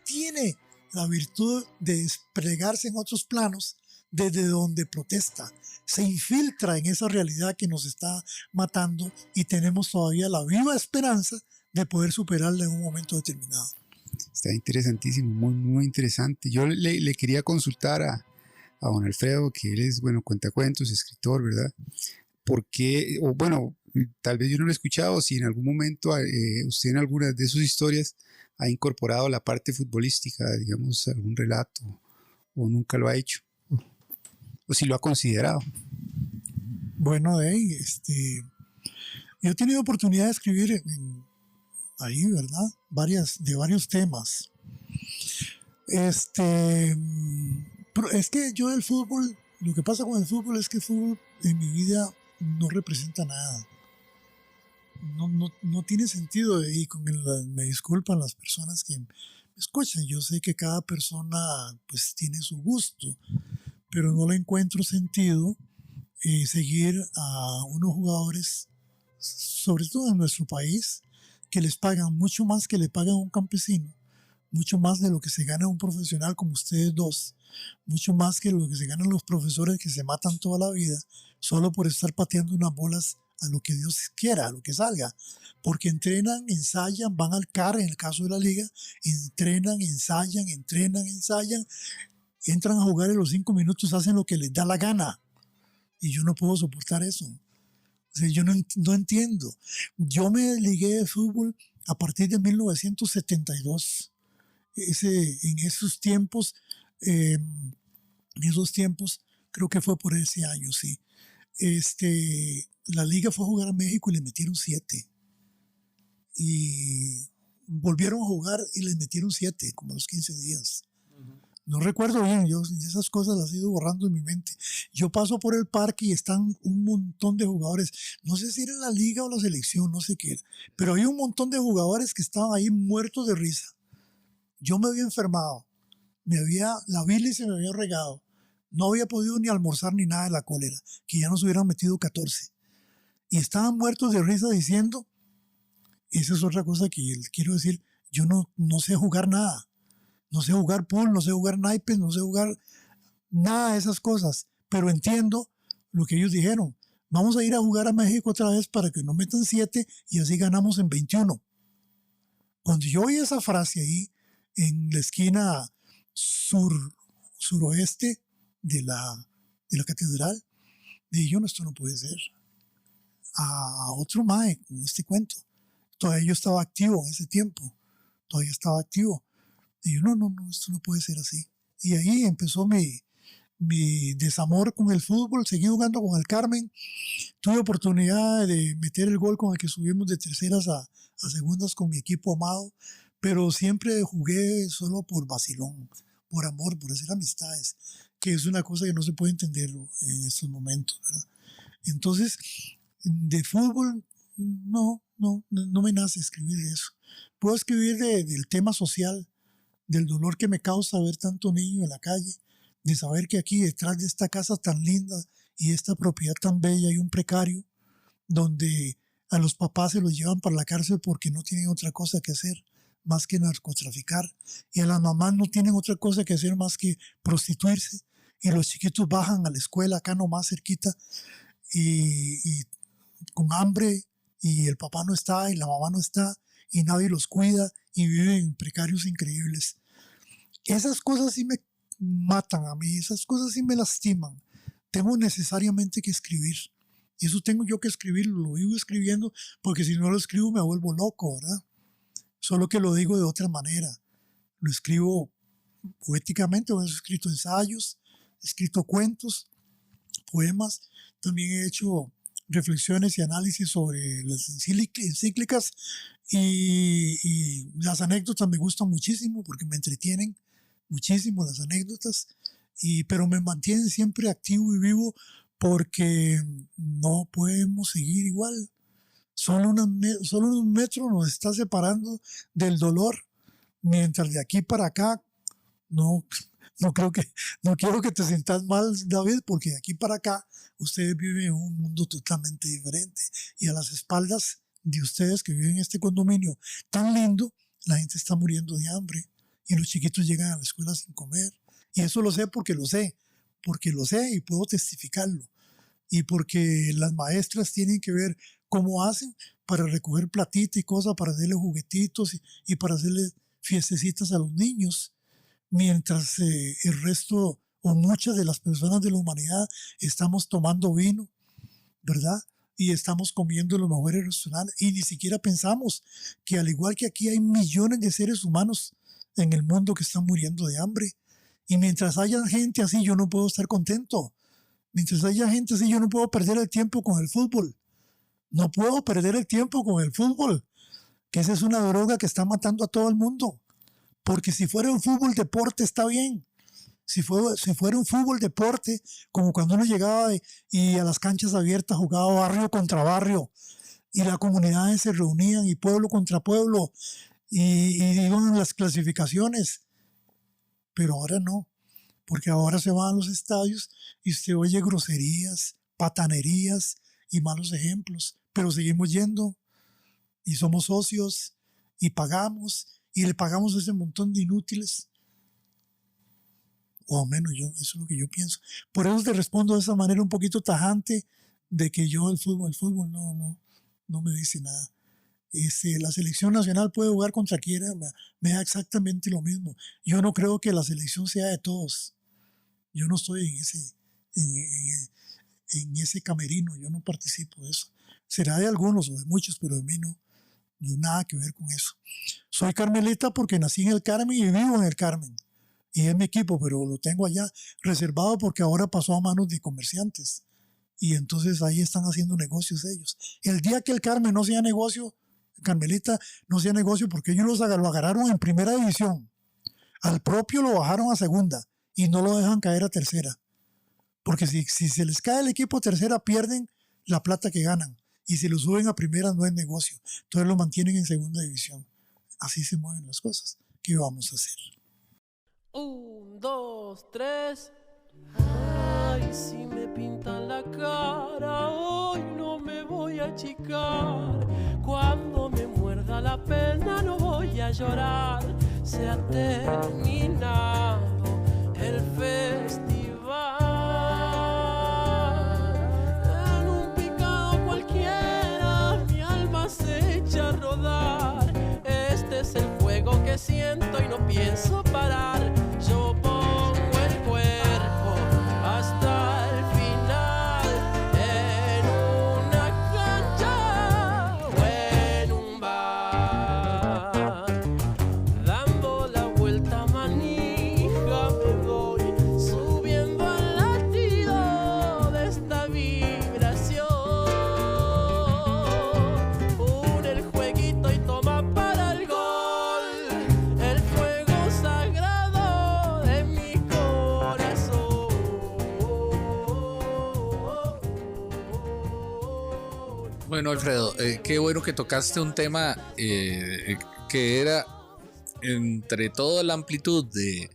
S2: tiene la virtud de desplegarse en otros planos desde donde protesta, se infiltra en esa realidad que nos está matando y tenemos todavía la viva esperanza de poder superarla en un momento determinado.
S3: Está interesantísimo, muy, muy interesante. Yo le quería consultar a don Alfredo, que él es, bueno, cuentacuentos, escritor, ¿verdad? Porque, o bueno, tal vez yo no lo he escuchado, si en algún momento usted en algunas de sus historias ha incorporado la parte futbolística, digamos, algún relato, o nunca lo ha hecho, o si lo ha considerado.
S2: Bueno, yo he tenido oportunidad de escribir ahí, ¿verdad? De varios temas. Pero es que yo del fútbol, lo que pasa con el fútbol es que el fútbol en mi vida no representa nada. No tiene sentido, y me disculpan las personas que me escuchan. Yo sé que cada persona pues tiene su gusto, pero no le encuentro sentido seguir a unos jugadores, sobre todo en nuestro país, que les pagan mucho más que le pagan a un campesino, mucho más de lo que se gana un profesional como ustedes dos, mucho más que lo que se ganan los profesores que se matan toda la vida solo por estar pateando unas bolas a lo que Dios quiera, a lo que salga, porque entrenan, ensayan, van al CAR en el caso de la liga, entrenan, ensayan, entran a jugar en los 5 minutos, hacen lo que les da la gana, y yo no puedo soportar eso. O sea, yo no entiendo. Yo me ligué de fútbol a partir de 1972. En esos tiempos, creo que fue por ese año, sí. La liga fue a jugar a México y le metieron 7. Y volvieron a jugar y les metieron 7, como a los 15 días. No recuerdo bien, yo esas cosas las he ido borrando en mi mente. Yo paso por el parque y están un montón de jugadores. No sé si era la liga o la selección, no sé qué era. Pero había un montón de jugadores que estaban ahí muertos de risa. Yo me había enfermado. La bilis se me había regado. No había podido ni almorzar ni nada de la cólera, que ya nos hubieran metido 14. Y estaban muertos de risa diciendo, esa es otra cosa que quiero decir, yo no sé jugar nada. No sé jugar pool, no sé jugar naipes, no sé jugar nada de esas cosas. Pero entiendo lo que ellos dijeron. Vamos a ir a jugar a México otra vez para que nos metan 7 y así ganamos en 21. Cuando yo oí esa frase ahí, en la esquina suroeste de la catedral, dije yo, esto no puede ser. A otro mae con este cuento. Todavía yo estaba activo en ese tiempo. Todavía estaba activo. Y yo, no, esto no puede ser así. Y ahí empezó mi desamor con el fútbol. Seguí jugando con el Carmen. Tuve oportunidad de meter el gol con el que subimos de terceras a segundas con mi equipo amado. Pero siempre jugué solo por vacilón, por amor, por hacer amistades, que es una cosa que no se puede entender en estos momentos, ¿verdad? Entonces, de fútbol, no me nace escribir de eso. Puedo escribir del tema social, del dolor que me causa ver tanto niño en la calle, de saber que aquí detrás de esta casa tan linda y esta propiedad tan bella hay un precario donde a los papás se los llevan para la cárcel porque no tienen otra cosa que hacer más que narcotraficar, y a las mamás no tienen otra cosa que hacer más que prostituirse, y los chiquitos bajan a la escuela acá nomás cerquita y con hambre y el papá no está y la mamá no está y nadie los cuida y viven en precarios increíbles. Esas cosas sí me matan a mí, esas cosas sí me lastiman. Tengo necesariamente que escribir. Eso tengo yo que escribirlo, lo vivo escribiendo, porque si no lo escribo me vuelvo loco, ¿verdad? Solo que lo digo de otra manera. Lo escribo poéticamente, he escrito ensayos, he escrito cuentos, poemas. También he hecho reflexiones y análisis sobre las encíclicas y las anécdotas me gustan muchísimo porque me entretienen muchísimo las anécdotas, pero me mantienen siempre activo y vivo porque no podemos seguir igual. Solo un metro nos está separando del dolor, mientras de aquí para acá no quiero que te sientas mal, David, porque de aquí para acá ustedes viven en un mundo totalmente diferente y a las espaldas de ustedes que viven en este condominio tan lindo, la gente está muriendo de hambre y los chiquitos llegan a la escuela sin comer. Y eso lo sé porque lo sé y puedo testificarlo. Y porque las maestras tienen que ver cómo hacen para recoger platita y cosas, para hacerle juguetitos y para hacerle fiestecitas a los niños, mientras el resto o muchas de las personas de la humanidad estamos tomando vino, ¿verdad? Y estamos comiendo en los mejores restaurantes y ni siquiera pensamos que al igual que aquí hay millones de seres humanos en el mundo que están muriendo de hambre. Y mientras haya gente así, yo no puedo estar contento. Mientras haya gente así, yo no puedo perder el tiempo con el fútbol. No puedo perder el tiempo con el fútbol, que esa es una droga que está matando a todo el mundo. Porque si fuera un fútbol deporte está bien. Si fuera un fútbol deporte, como cuando uno llegaba y a las canchas abiertas jugaba barrio contra barrio y las comunidades se reunían y pueblo contra pueblo y iban las clasificaciones. Pero ahora no, porque ahora se van a los estadios y usted oye groserías, patanerías y malos ejemplos, pero seguimos yendo y somos socios y pagamos y le pagamos a ese montón de inútiles, o al menos eso es lo que yo pienso. Por eso te respondo de esa manera un poquito tajante de que yo el fútbol no me dice nada. La selección nacional puede jugar contra quiera, me da exactamente lo mismo. Yo no creo que la selección sea de todos. Yo no estoy en ese camerino, yo no participo de eso. Será de algunos o de muchos, pero de mí no. No nada que ver con eso. Soy carmelita porque nací en el Carmen y vivo en el Carmen. Y es mi equipo, pero lo tengo allá reservado porque ahora pasó a manos de comerciantes. Y entonces ahí están haciendo negocios ellos. El día que el Carmen no sea negocio, Carmelita no sea negocio, porque ellos lo agarraron en primera división. Al propio lo bajaron a segunda y no lo dejan caer a tercera. Porque si se les cae el equipo a tercera, pierden la plata que ganan. Y si lo suben a primera, no es negocio. Entonces lo mantienen en segunda división. Así se mueven las cosas. ¿Qué vamos a hacer?
S5: 1, 2, 3. Ay, si me pintan la cara, hoy no me voy a achicar. Cuando me muerda la pena no voy a llorar. Se ha terminado el festival. En un picado cualquiera mi alma se echa a rodar. Este es el fuego que siento y no pienso parar. Yo pongo el cuerpo hasta el final en una cancha o en un bar. Dando la vuelta manija me voy subiendo al latido de esta vibración. Une el jueguito y toma para el gol. El fuego sagrado de mi corazón.
S1: Bueno, Alfredo, qué bueno que tocaste un tema que era, entre toda la amplitud de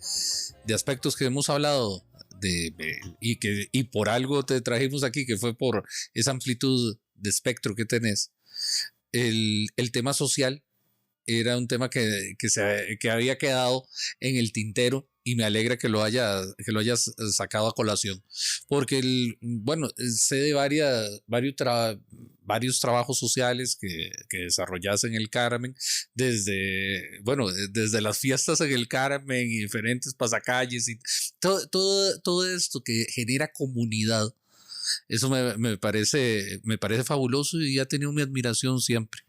S1: aspectos que hemos hablado, y por algo te trajimos aquí, que fue por esa amplitud de espectro que tenés, el tema social era un tema que había quedado en el tintero y me alegra que que lo hayas sacado a colación, porque bueno, sé de varios trabajos sociales que desarrollas en el Carmen, desde las fiestas en el Carmen y diferentes pasacalles y todo esto que genera comunidad. Eso me parece fabuloso y ha tenido mi admiración siempre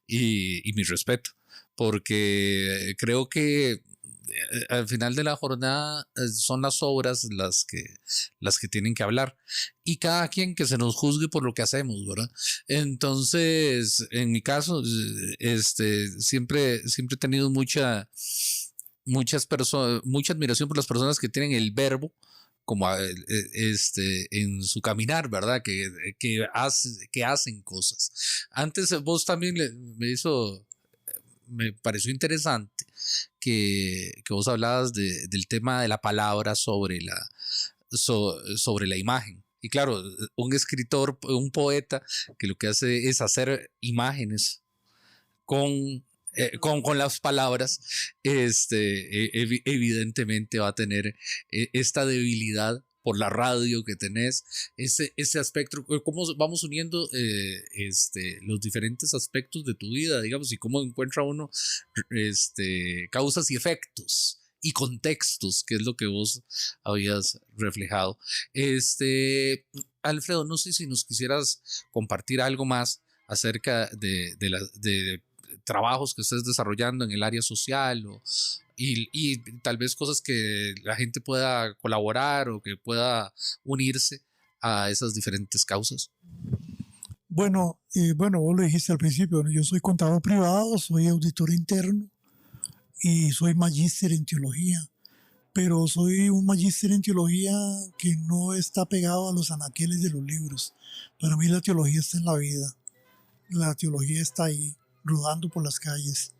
S1: y mi respeto, porque creo que al final de la jornada son las obras las que tienen que hablar y cada quien que se nos juzgue por lo que hacemos, ¿verdad? Entonces, en mi caso, siempre he tenido mucha admiración por las personas que tienen el verbo como en su caminar, ¿verdad? Que hacen cosas. Antes vos también me pareció interesante que vos hablabas del tema de la palabra sobre la imagen. Y claro, un escritor, un poeta, que lo que hace es hacer imágenes con las palabras, evidentemente va a tener esta debilidad por la radio que tenés, ese aspecto, cómo vamos uniendo los diferentes aspectos de tu vida, digamos, y cómo encuentra uno causas y efectos y contextos, que es lo que vos habías reflejado. Alfredo, no sé si nos quisieras compartir algo más acerca de trabajos que estés desarrollando en el área social y tal vez cosas que la gente pueda colaborar o que pueda unirse a esas diferentes causas.
S2: Bueno, vos lo dijiste al principio, ¿no? Yo soy contador privado, soy auditor interno y soy magíster en teología, pero soy un magíster en teología que no está pegado a los anaqueles de los libros. Para mí la teología está en la vida, la teología está ahí, rodando por las calles.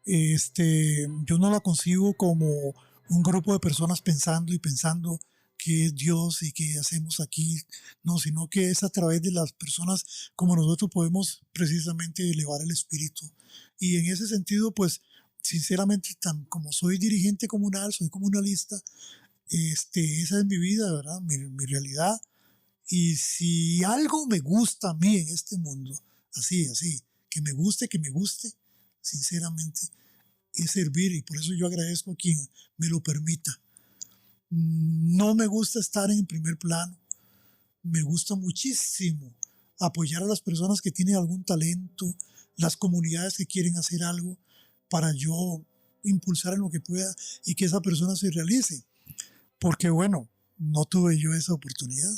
S2: Yo no la concibo como un grupo de personas pensando qué es Dios y qué hacemos aquí, no, sino que es a través de las personas como nosotros podemos precisamente elevar el espíritu. Y en ese sentido, pues, sinceramente, como soy dirigente comunal, soy comunalista, esa es mi vida, ¿verdad? Mi realidad. Y si algo me gusta a mí en este mundo, así, que me guste, sinceramente, es servir, y por eso yo agradezco a quien me lo permita. No me gusta estar en primer plano, me gusta muchísimo apoyar a las personas que tienen algún talento, las comunidades que quieren hacer algo para yo impulsar en lo que pueda y que esa persona se realice. Porque bueno, no tuve yo esa oportunidad.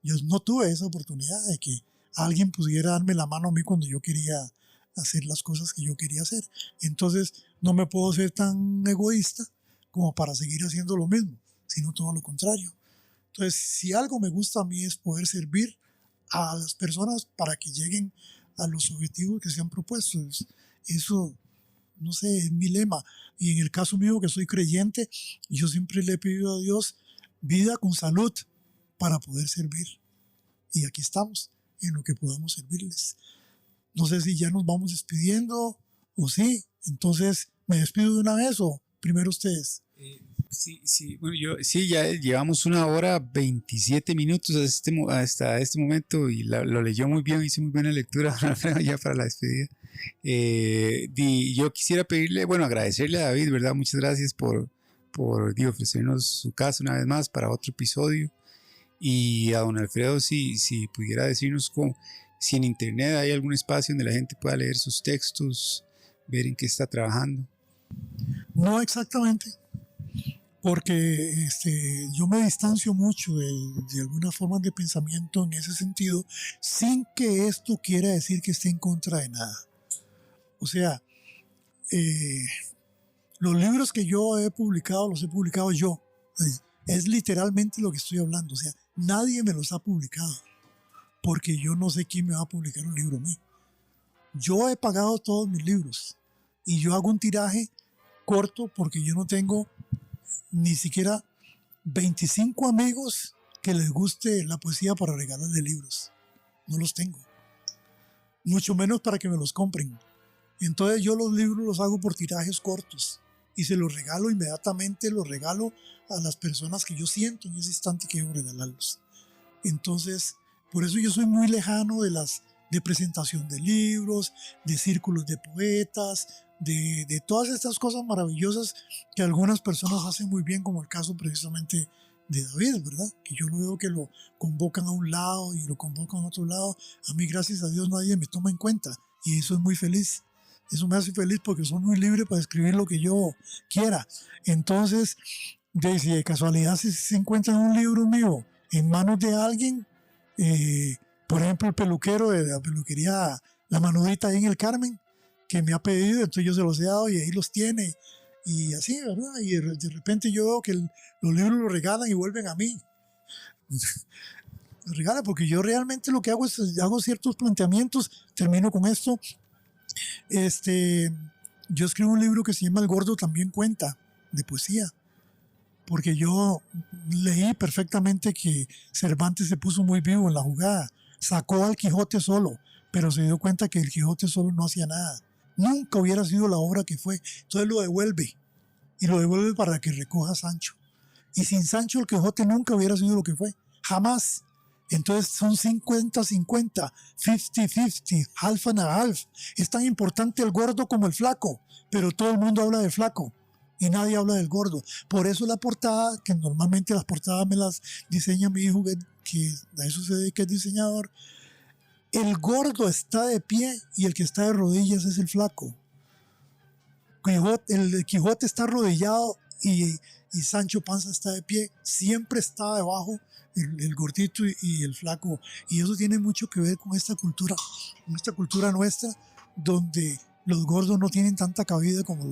S2: Yo no tuve esa oportunidad de que alguien pudiera darme la mano a mí cuando yo quería hacer las cosas que yo quería hacer. Entonces no me puedo ser tan egoísta como para seguir haciendo lo mismo, sino todo lo contrario. Entonces, si algo me gusta a mí es poder servir a las personas para que lleguen a los objetivos que se han propuesto. Eso, no sé, es mi lema. Y en el caso mío, que soy creyente, yo siempre le he pedido a Dios vida con salud para poder servir. Y aquí estamos, en lo que podamos servirles. No sé si ya nos vamos despidiendo o sí. Entonces, ¿me despido de una vez o primero ustedes?
S3: Sí, bueno, ya llevamos 1 hora 27 minutos hasta este momento y lo leyó muy bien, hice muy buena lectura ya para la despedida. Yo quisiera pedirle, agradecerle a David, ¿verdad? Muchas gracias por ofrecernos su casa una vez más para otro episodio. Y a don Alfredo, si pudiera decirnos si en internet hay algún espacio donde la gente pueda leer sus textos, ver en qué está trabajando.
S2: No exactamente, porque yo me distancio mucho de algunas formas de pensamiento en ese sentido, sin que esto quiera decir que esté en contra de nada. O sea, los libros que yo he publicado, los he publicado yo. Es literalmente lo que estoy hablando. O sea, nadie me los ha publicado, porque yo no sé quién me va a publicar un libro a mí. Yo he pagado todos mis libros y yo hago un tiraje corto porque yo no tengo ni siquiera 25 amigos que les guste la poesía para regalarle libros. No los tengo. Mucho menos para que me los compren. Entonces yo los libros los hago por tirajes cortos y se los regalo inmediatamente, los regalo a las personas que yo siento en ese instante que debo regalarlos. Entonces, por eso yo soy muy lejano de presentación de libros, de círculos de poetas, de todas estas cosas maravillosas que algunas personas hacen muy bien, como el caso precisamente de David, ¿verdad? Que yo lo veo que lo convocan a un lado y lo convocan a otro lado. A mí, gracias a Dios, nadie me toma en cuenta y eso es muy feliz. Eso me hace feliz porque soy muy libre para escribir lo que yo quiera. Entonces, si de casualidad se encuentra un libro mío en manos de alguien, por ejemplo, el peluquero de la peluquería La Manudita ahí en el Carmen, que me ha pedido, entonces yo se los he dado y ahí los tiene. Y así, ¿verdad? Y de repente yo veo que los libros los regalan y vuelven a mí. Los regalan porque yo realmente lo que hago es hago ciertos planteamientos. Termino con esto. Yo escribo un libro que se llama El Gordo también cuenta, de poesía. Porque yo leí perfectamente que Cervantes se puso muy vivo en la jugada. Sacó al Quijote solo, pero se dio cuenta que el Quijote solo no hacía nada. Nunca hubiera sido la obra que fue. Entonces lo devuelve. Y lo devuelve para que recoja a Sancho. Y sin Sancho el Quijote nunca hubiera sido lo que fue. Jamás. Entonces son 50-50, 50-50, half and a half. Es tan importante el gordo como el flaco, pero todo el mundo habla del flaco y nadie habla del gordo. Por eso la portada, que normalmente las portadas me las diseña mi hijo, que a eso se dedica, es diseñador. El gordo está de pie y el que está de rodillas es el flaco. El Quijote está arrodillado y Sancho Panza está de pie. Siempre está debajo el gordito y el flaco. Y eso tiene mucho que ver con esta cultura nuestra, donde los gordos no tienen tanta cabida como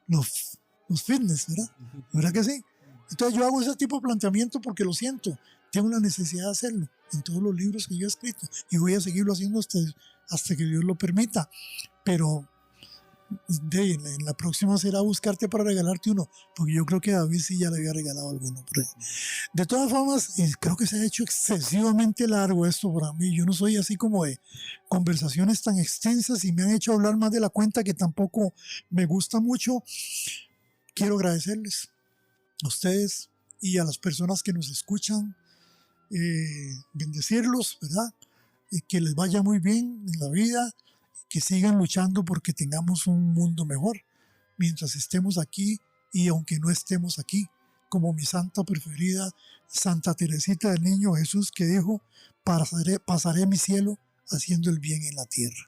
S2: los fitness, ¿verdad? ¿Verdad que sí? Entonces yo hago ese tipo de planteamiento porque lo siento. Tengo la necesidad de hacerlo en todos los libros que yo he escrito y voy a seguirlo haciendo hasta que Dios lo permita. Pero en la próxima será buscarte para regalarte uno, porque yo creo que a David sí ya le había regalado alguno por ahí. De todas formas, creo que se ha hecho excesivamente largo esto para mí. Yo no soy así como de conversaciones tan extensas y me han hecho hablar más de la cuenta, que tampoco me gusta mucho. Quiero agradecerles a ustedes y a las personas que nos escuchan, bendecirlos, ¿verdad? Que les vaya muy bien en la vida, que sigan luchando porque tengamos un mundo mejor mientras estemos aquí y aunque no estemos aquí, como mi santa preferida, Santa Teresita del Niño Jesús, que dijo: pasaré mi cielo haciendo el bien en la tierra.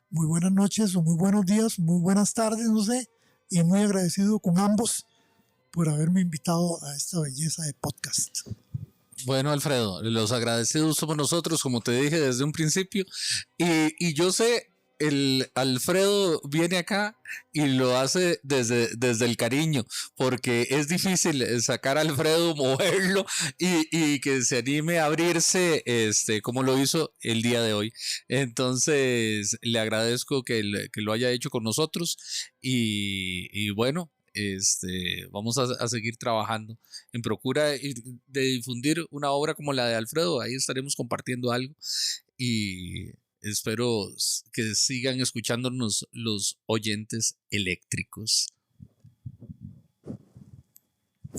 S2: Muy buenas noches o muy buenos días, muy buenas tardes, no sé, y muy agradecido con ambos por haberme invitado a esta belleza de podcast.
S1: Bueno, Alfredo, los agradecidos somos nosotros, como te dije desde un principio, y yo sé, el Alfredo viene acá y lo hace desde el cariño, porque es difícil sacar a Alfredo, moverlo y que se anime a abrirse, como lo hizo el día de hoy. Entonces, le agradezco que lo haya hecho con nosotros y bueno, vamos a seguir trabajando en procura de difundir una obra como la de Alfredo. Ahí estaremos compartiendo algo y espero que sigan escuchándonos los oyentes eléctricos.